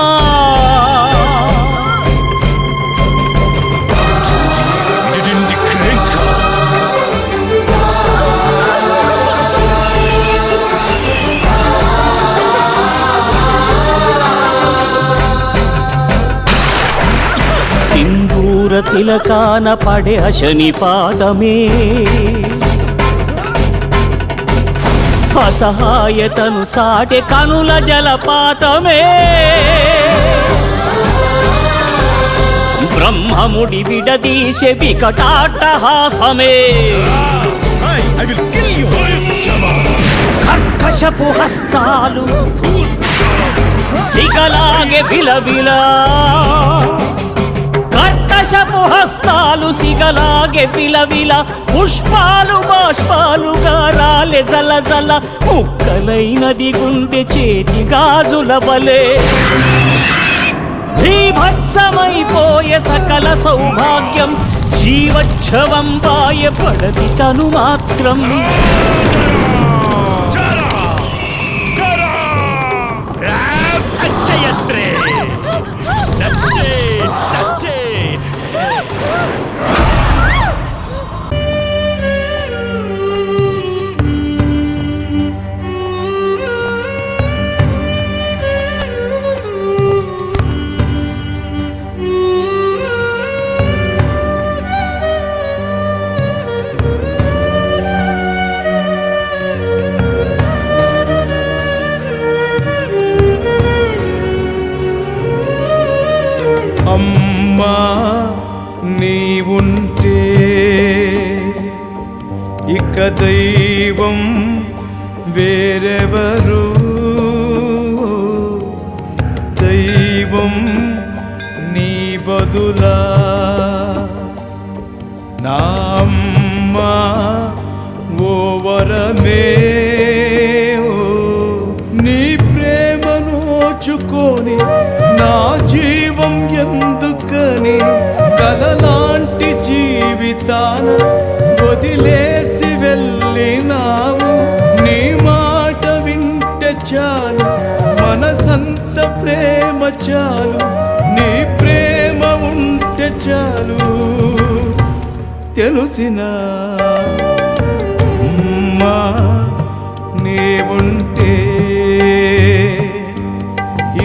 సింధూర తిలకాన పడే అశని పాదమే అసహాయతను చాటే కనుల జలపాతమే బ్రహ్మముడి విడదీసే వికటాట్టహాసమే కర్కశపు హస్తాలు సిగలాగే విలవిలా కర్కశపు హస్తాలు సిగలాగే విలవిల పుష్పాలు బాష్పాలుగా రాలే జల జల ముక్కలైనది గుండె చేతి గాజుల వలె భీభత్సమైపోయే సకల సౌభాగ్యం జీవచ్ఛవం పాయ పడది తను మాత్రం అమ్మా నీవుంటే ఇక దైవం వేరెవరు దైవం నీ బదులా నా అమ్మా ఓ వరమే నీ ప్రేమను ఓచుకొని నా జీవం ఎందుకని కలలాంటి జీవితాన వదిలేసి వెళ్ళినావు నీ మాట వింటే చాలు మనసంత ప్రేమ చాలు నీ ప్రేమ ఉంటే చాలు తెలిసినా అమ్మా నీవుంటే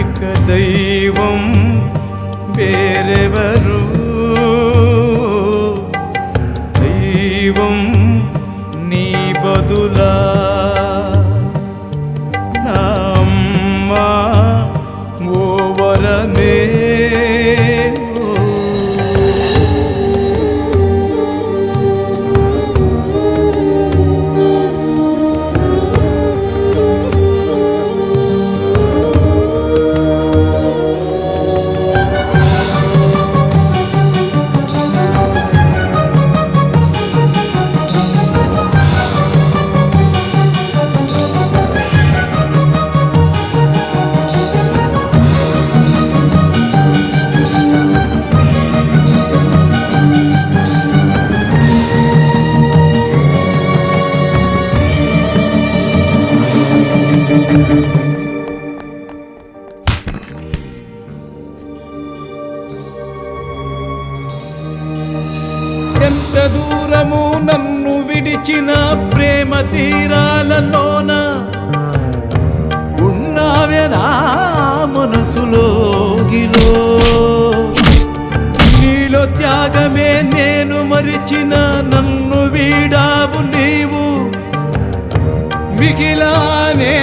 ఇక దైవం వేరెవరు దైవం నీ బదులా నా అమ్మా ఓ వరమే ఎంత దూరము నన్ను విడిచిన ప్రేమ తీరాలలోన ఉన్నావే నా మనసులోగిలో. నీలో త్యాగమే నేను మరిచిన నన్ను వీడావు నీవు. మిగిలానే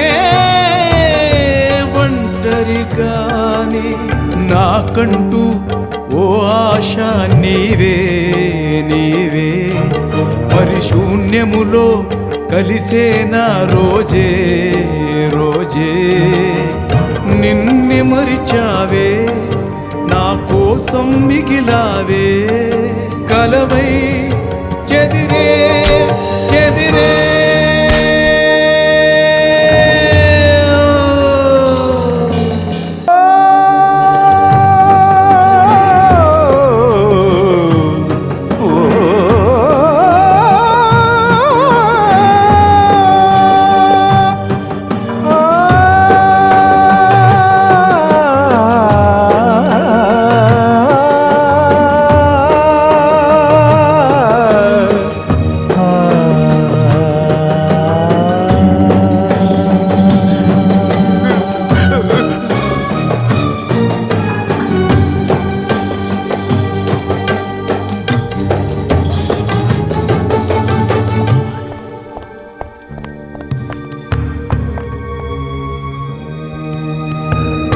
ఒంటరిగాని నాకంటూ ఓ ఆశ నీవే నీవే. మరి శూన్యములో కలిసే నా రోజే రోజే. నిన్నే మరిచావే నా కోసం మిగిలావే. కలవై చెదిరే చెదిరే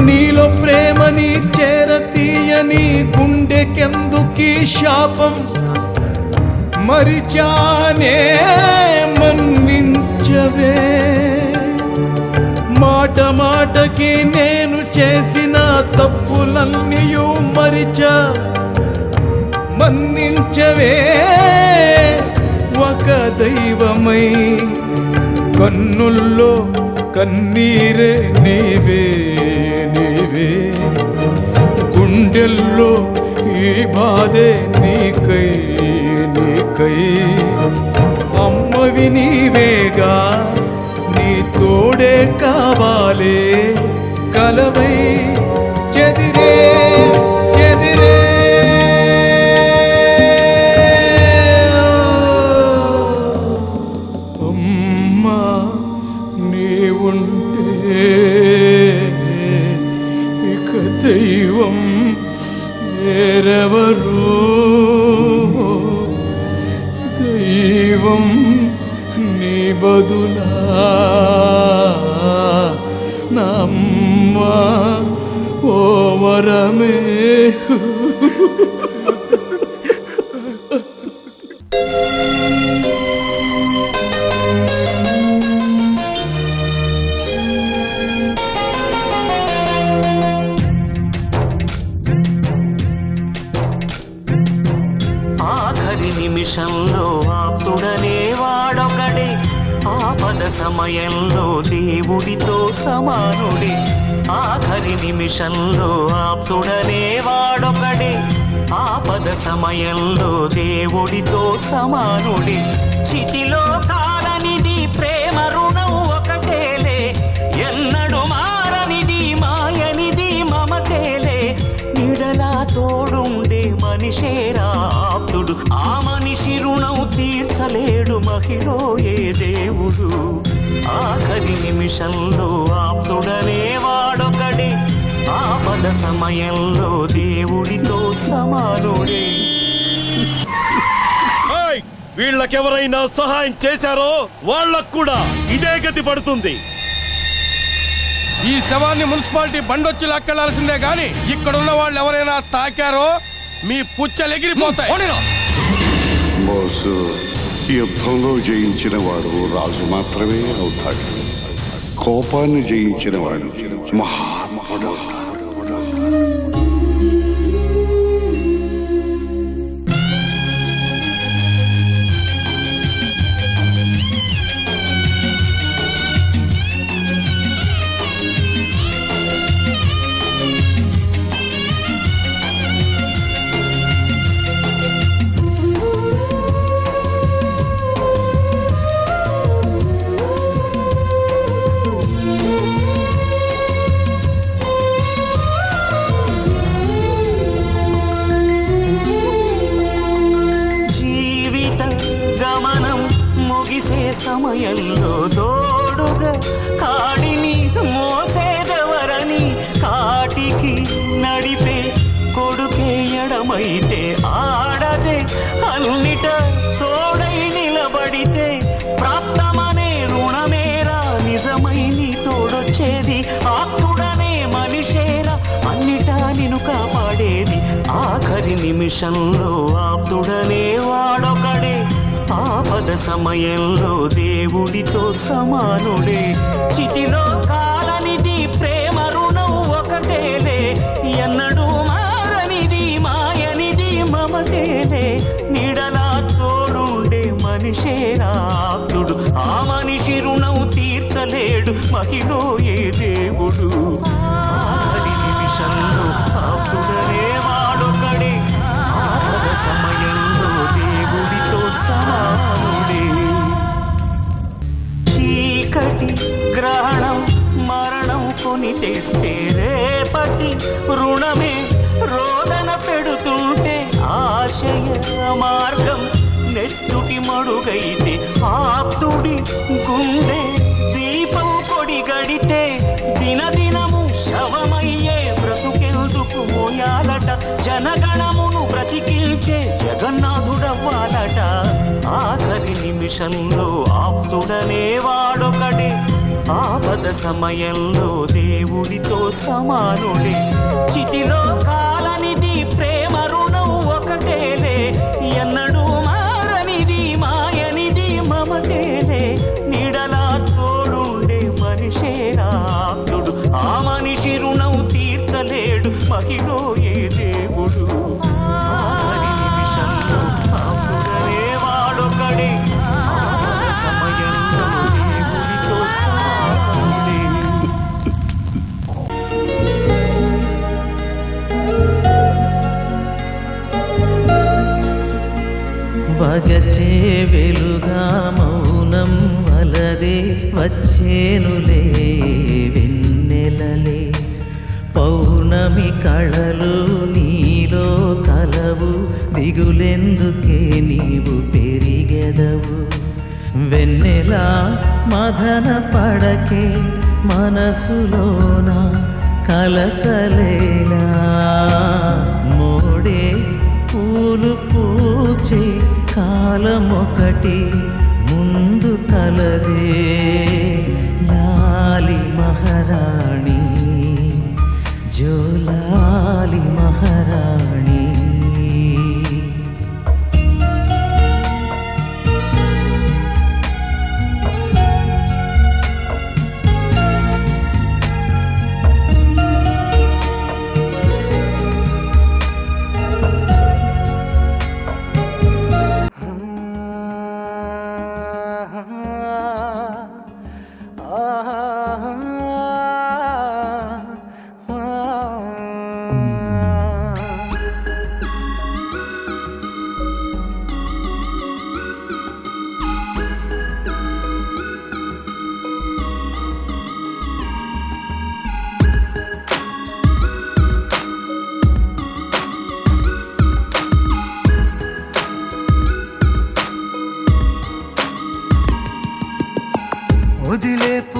నీలో ప్రేమని చేరతీయని గుండెకెందుకీ శాపం. మరిచానే మన్నించవే. మాట మాటకి నేను చేసిన తప్పులన్నీయు మరిచా. మన్నించవే ఒక దైవమై. కన్నుల్లో కన్నీరే నీవే నీవే. గుండెల్లో ఈ బాధే నీకై నీకై. అమ్మవి నీవేగా నీ తోడే కావాలే. కలవై చెదిరే చెదిరే అమ్మా నీ ఉంటే ఇక దైవం వేరెవరు. దైవం నీ బదులా నా అమ్మ ఓ వరమే. ఆఖరి నిమిషంలో ఆప్తుడనే వాడొకడే. ఆపద సమయంలో దేవుడితో సమానుడే. ఆఖరి నిమిషంలో ఆప్తుడనే వాడొకడే. ఆపద సమయంలో దేవుడితో సమానుడే. చితిలో కాలనిది ప్రేమ రుణం ఒకటేలే. ఎన్నడు మారనిది మాయనిది మమతేలే. నిడలా తోడుండే మనిషేరా ఆప్తుడు. ఆ మనిషి రుణం తీర్చలేడు మహిళో ఏ దేవుడు. ఆఖరి నిమిషంలో ఆప్తుడనే వాడొకడే. ఆపద సమయంలో దేవుడితో సమానుడే. వీళ్ళకెవరైనా సహాయం చేశారో వాళ్ళకు కూడా ఇదే గతి పడుతుంది. ఈ శవాన్ని మున్సిపాలిటీ బండొచ్చి లాక్కెళ్లాల్సిందే గాని ఇక్కడున్న వాళ్ళు ఎవరైనా తాకారో మీ పుచ్చలెగిరిపోతాయి. బోసు, యుద్ధంలో జయించిన వాడు రాజు మాత్రమే అవుతాడు. కోపాన్ని జయించిన వాడు మహాత్ముడు అవుతాడు. ముగిసే సమయంలో తోడుగా కాడిని మోసేదెవరని కాటికి నడిపే కొడుకే ఎడమైతే ఆడదే అన్నిట తోడై నిలబడితే ప్రాప్తమనే రుణమేరా నిజమై నీ తోడొచ్చేది ఆప్తుడనే మనిషేరా అన్నిటా నిన్ను కాపాడేది ఆఖరి నిమిషంలో ఆప్తుడనే వాడొకడే ఆపద సమయంలో దేవుడితో సమానుడే చితిలో కాలనిది ప్రేమ రుణం ఒకటేలే ఎన్నడూ మారనిది మాయనిది మమతేలే నీడలా తోడుండే మనిషేరా ఆప్తుడు ఆ మనిషి రుణం తీర్చలేడు మహిళో ఏ దేవుడు ఆఖరి నిమిషంలో ఆప్తుడనే వాడొకడే ఆపద సమయంలో దేవుడితో సమానుడే చీకటి గ్రహణం మరణం కొని తెస్తే రేపటి రుణమే రోదన పెడుతుంటే ఆశయ మార్గం నెత్తుటి మడుగైతే ఆప్తుడి గుండె దీపం కొడి గడితే దినదినము శవమయ్యే బ్రతుకెందుకు మోయాలట జనగణమును బ్రతికిల్చే జగన్నాథుడవ్వాలట ఆఖరి నిమిషంలో ఆప్తుడనే వాడొకడే ఆపద సమయంలో దేవుడితో సమానుడే చితిలో కాలనిది ప్రేమ రుణం ఒకటేలే ఎన్నడూ మారనిది మాయనిది మమతేలే నీడలా తోడుండే మనిషేరా ఆప్తుడు ఆ మనిషి రుణం తీర్చలేడు మహిళో ఏ దేవుడు ఆఖరి నిమిషంలో ఆప్తుడనే వాడొకడే ఆపద సమయంలో దేవుడితో సమానుడే వగచే వెలుగా మౌనం వలదే వచ్చేనులే వెన్నెలలే పౌర్ణమి కళలు నీలో కలవు దిగులెందుకే నీవు పెరిగెదవు వెన్నెలా మదన పడకే మనసులోన కలకలేలా మోడే పూలు పూచే కాలమొకటి ముందు కలదే లాలి మహారాణి జోలాలి మహారాణి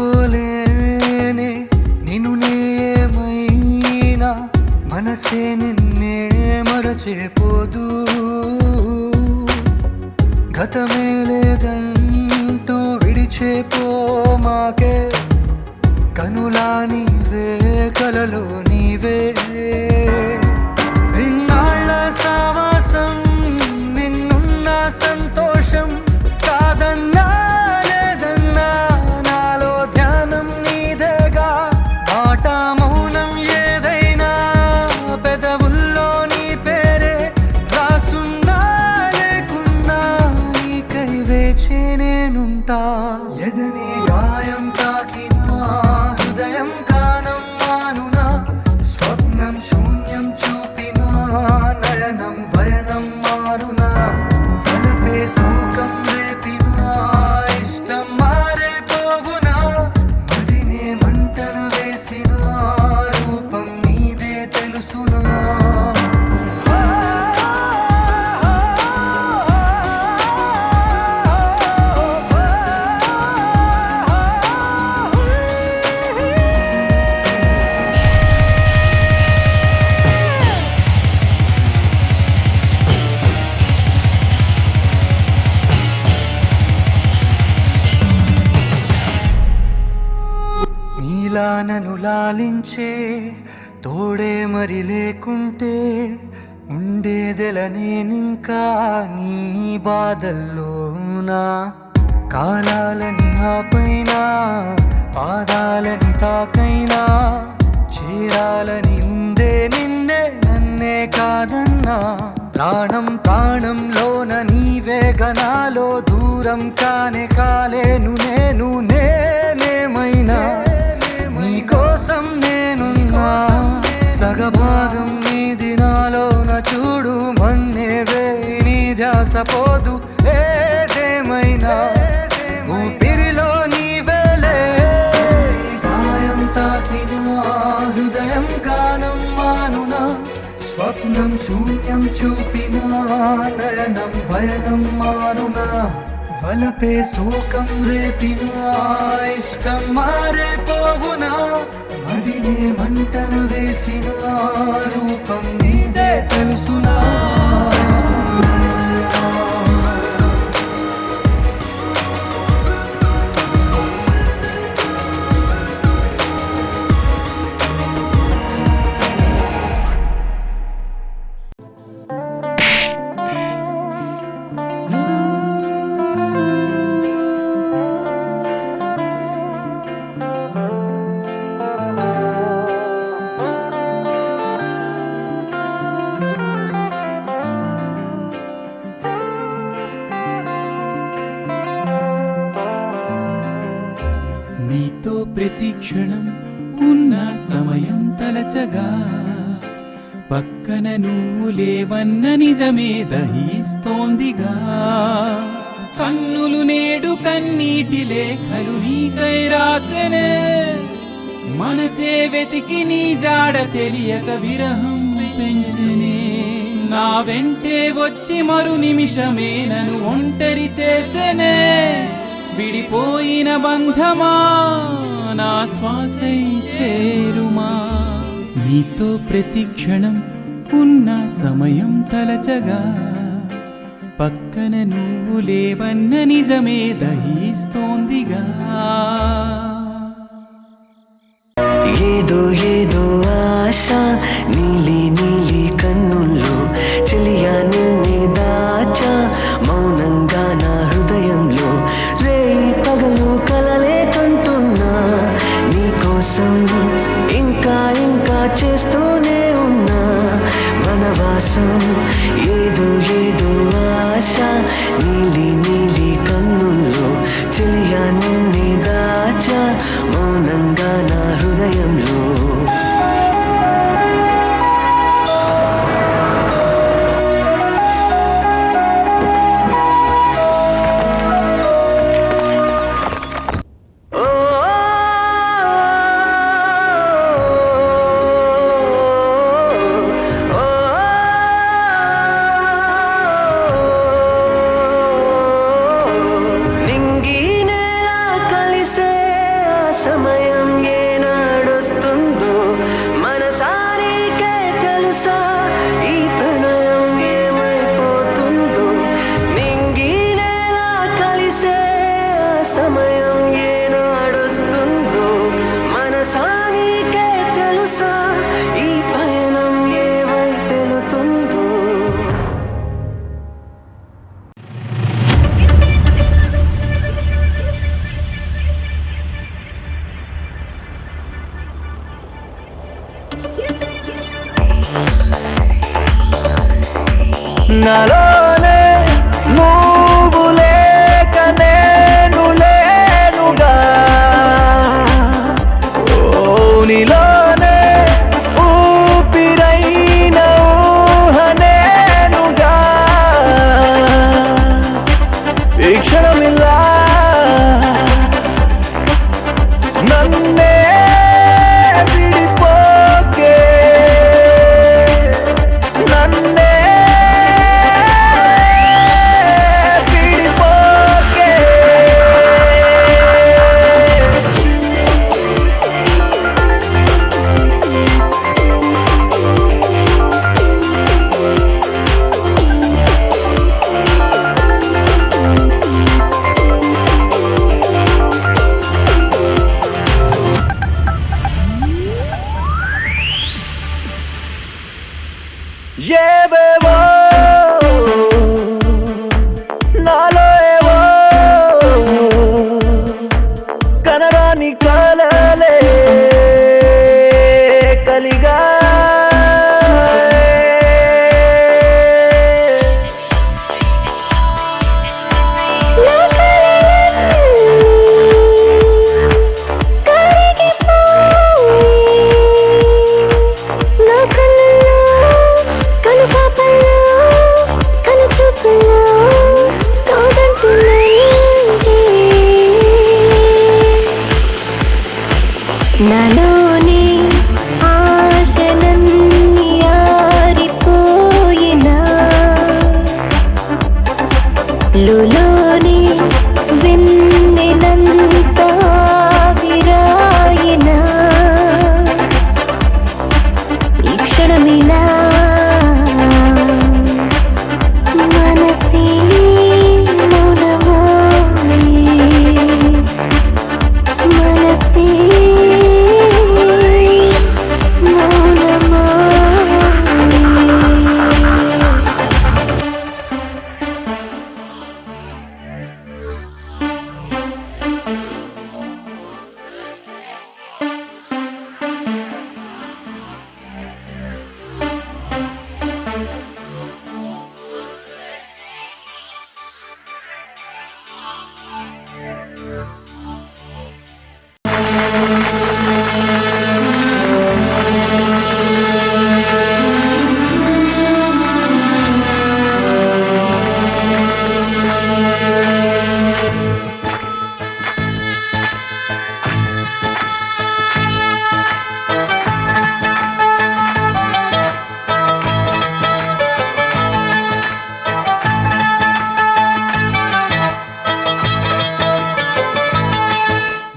వదిలేపోలేనే నిన్ను నేమైనా మనసే నిన్నే మరచిపోదు గతమే లేదంటూ విడిచేపో మాకే కనులా నీవే కలలో నీవే ఇన్నాళ్ళ సావాసం నిన్నున్న సంతోషం కాదన్నా లేదన్నా నాలో ధ్యానం నీదేగా మాట మౌనం ఏదైనా పెదవుల్లో నీ పేరే రాసున్నా లేకున్నా నీకై వేచే నేనుంటా ఎదని గాయం తాకినా హృదయం కానం మానునా స్వప్నం శూన్యం చూపినా నయనం వయనం మారునా వలపే శోకం రేపినా ఇష్టం మారిపోవునా మదినే మంటలు వేసినా రూపం నీదే తెలుసునా ఇలా నన్ను లాలించే తోడే మరి లేకుంటే ఉండేదెల నేనింకా నీ బాధల్లోనా కాలాలని ఆపైన పాదాలని తాకైనా చేరాలని ఉందే నిన్నే నన్నే కాదన్నా ప్రాణం ప్రాణంలోన నీవే గనాలో దూరం కానే కాలేను నేను నేనేమైనా నీకోసం నేనున్నా సగభాగం నీ దినాలోన చూడు మన్నేవే నీ ధ్యాస పోదు ఏదేమైనా ఊపిరిలో నీవేలే గాయం తాకినా హృదయం గానం మానునా స్వప్నం శూన్యం చూపినా నయనం వయనం మానునా వలపే శోకం రేపినా ఇష్టం మారే పోవునా మదినే మంటన వేసిన రూపం నీదే తెలుసునా నీతో ప్రతి క్షణం ఉన్న సమయం తలచగా పక్కన నువ్వు లేవన్న నిజమే దహిస్తోందిగా కన్నులు నేడు కన్నీటి లేఖలు నీకై రాసెనే మనసే వెతికి నీ జాడ తెలియక విరహం పెంచెనే నా వెంటే వచ్చి మరు నిమిషమే నన్ను ఒంటరి చేసెనే విడిపోయిన బంధమా నా శ్వాసై చేరుమా నీతో ప్రతి క్షణం ఉన్న సమయం తలచగా పక్కన నువ్వు లేవన్న నిజమే దహిస్తోందిగా ఏదో ఏదో ఆశ నీలి నీలి కన్నుల్లో చెలియా నిన్నే దాచా మౌనంగా నా హృదయంలో రేయి పగలు కలలే కంటున్నా నీకోసం ఇంకా ఇంకా చేస్తూనే ఉన్నా వనవాసం ఏదో ఏదో ఆశ నీలి నీలి కన్నుల్లో చెలియా నిన్నే దాచా మౌనంగా నా హృదయంలో సమయం ఏనాడొస్తుందో మనసానికే తెలుసా ఈ ప్రణయం ఏమైపోతుందో నింగినేలా కలిసే సమయం ఏనాడొస్తుందో మనసానికే తెలుసా ఈ పయనం ఏవైపు వెళుతుందో నాలోనే నువ్వు లేక నేను లేనుగా ఓ నీలోనే ఊపిరైన ఊహ నేనుగా ఈ క్షణమిలా నన్నే విడిపోకే నన్నే నాలోని ఆశలన్నీ ఆరిపోయినా లోని వెన్నెలంతా విరాయినా ఈ క్షణమిలా మనసే మౌనమాయే మనసే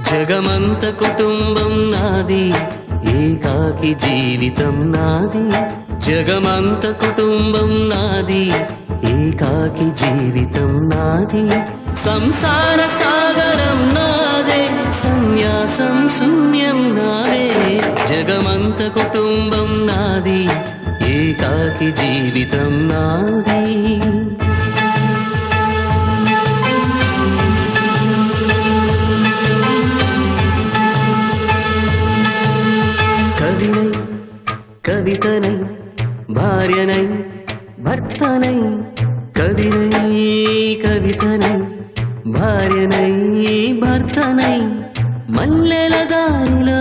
జగమంత కుటుంబం నాది ఏకాకి జీవితం నాది జగమంత కుటుంబం నాది ఏకాకి జీవితం నాది సంసార సాగరం నాదే సన్యాసం శూన్యం నాదే జగమంత కుటుంబం నాది ఏకాకి జీవితం నాది కవినై కవితనై భార్యనై భర్తనై కవినై కవితనై భార్యనై భర్తనై మల్లెల దారిలో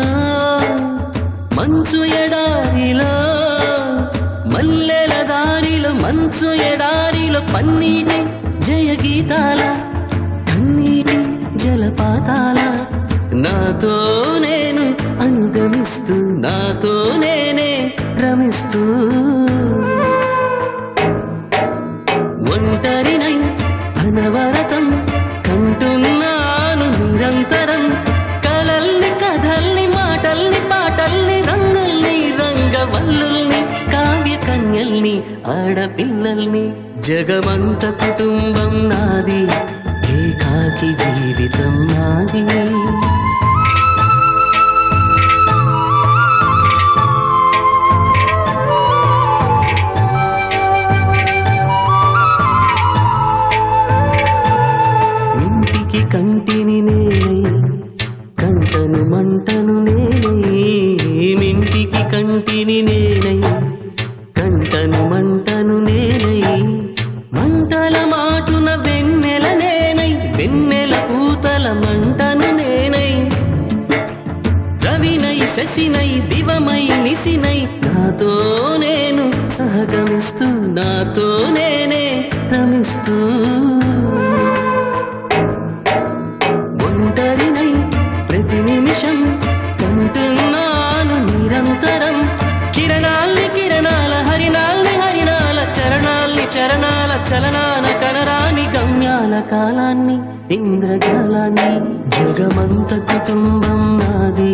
మంచు ఎడారిలో మల్లెల దారిలో మంచు ఎడారిలో పన్నీటి జయగీతాల కన్నీటి జలపాతాల నాతో నేను అనుగమిస్తూ నాతో నేనే రమిస్తూ ఒంటరినై అనవరతం కంటున్నాను నిరంతరం కలల్ని కథల్ని మాటల్ని పాటల్ని రంగుల్ని రంగవల్లుల్ని కావ్య కన్యల్ని ఆడపిల్లల్ని జగమంత కుటుంబం నాది ఏకాకి జీవితం నాది కంటిని నేనై కంటను మంటను నేనై మింటికి కంటిని నేనై కంటను మంటను నేనై మంటల మాటున వెన్నెల నేనై వెన్నెల పూతల మంటను నేనై రవినై శశినై దివమై నిశినై నాతో నేను సహగమిస్తూ నాతో నేనే రమిస్తూ ఒంటరినై ప్రతి నిమిషం కంటున్నాను నిరంతరం కిరణాల్ని కిరణాల హరిణాల్ని హరిణాల చరణాల్ని చరణాల చలనాల కనరాని గమ్యాల కాలాన్ని ఇంద్రజాలాన్ని జగమంత కుటుంబం నాది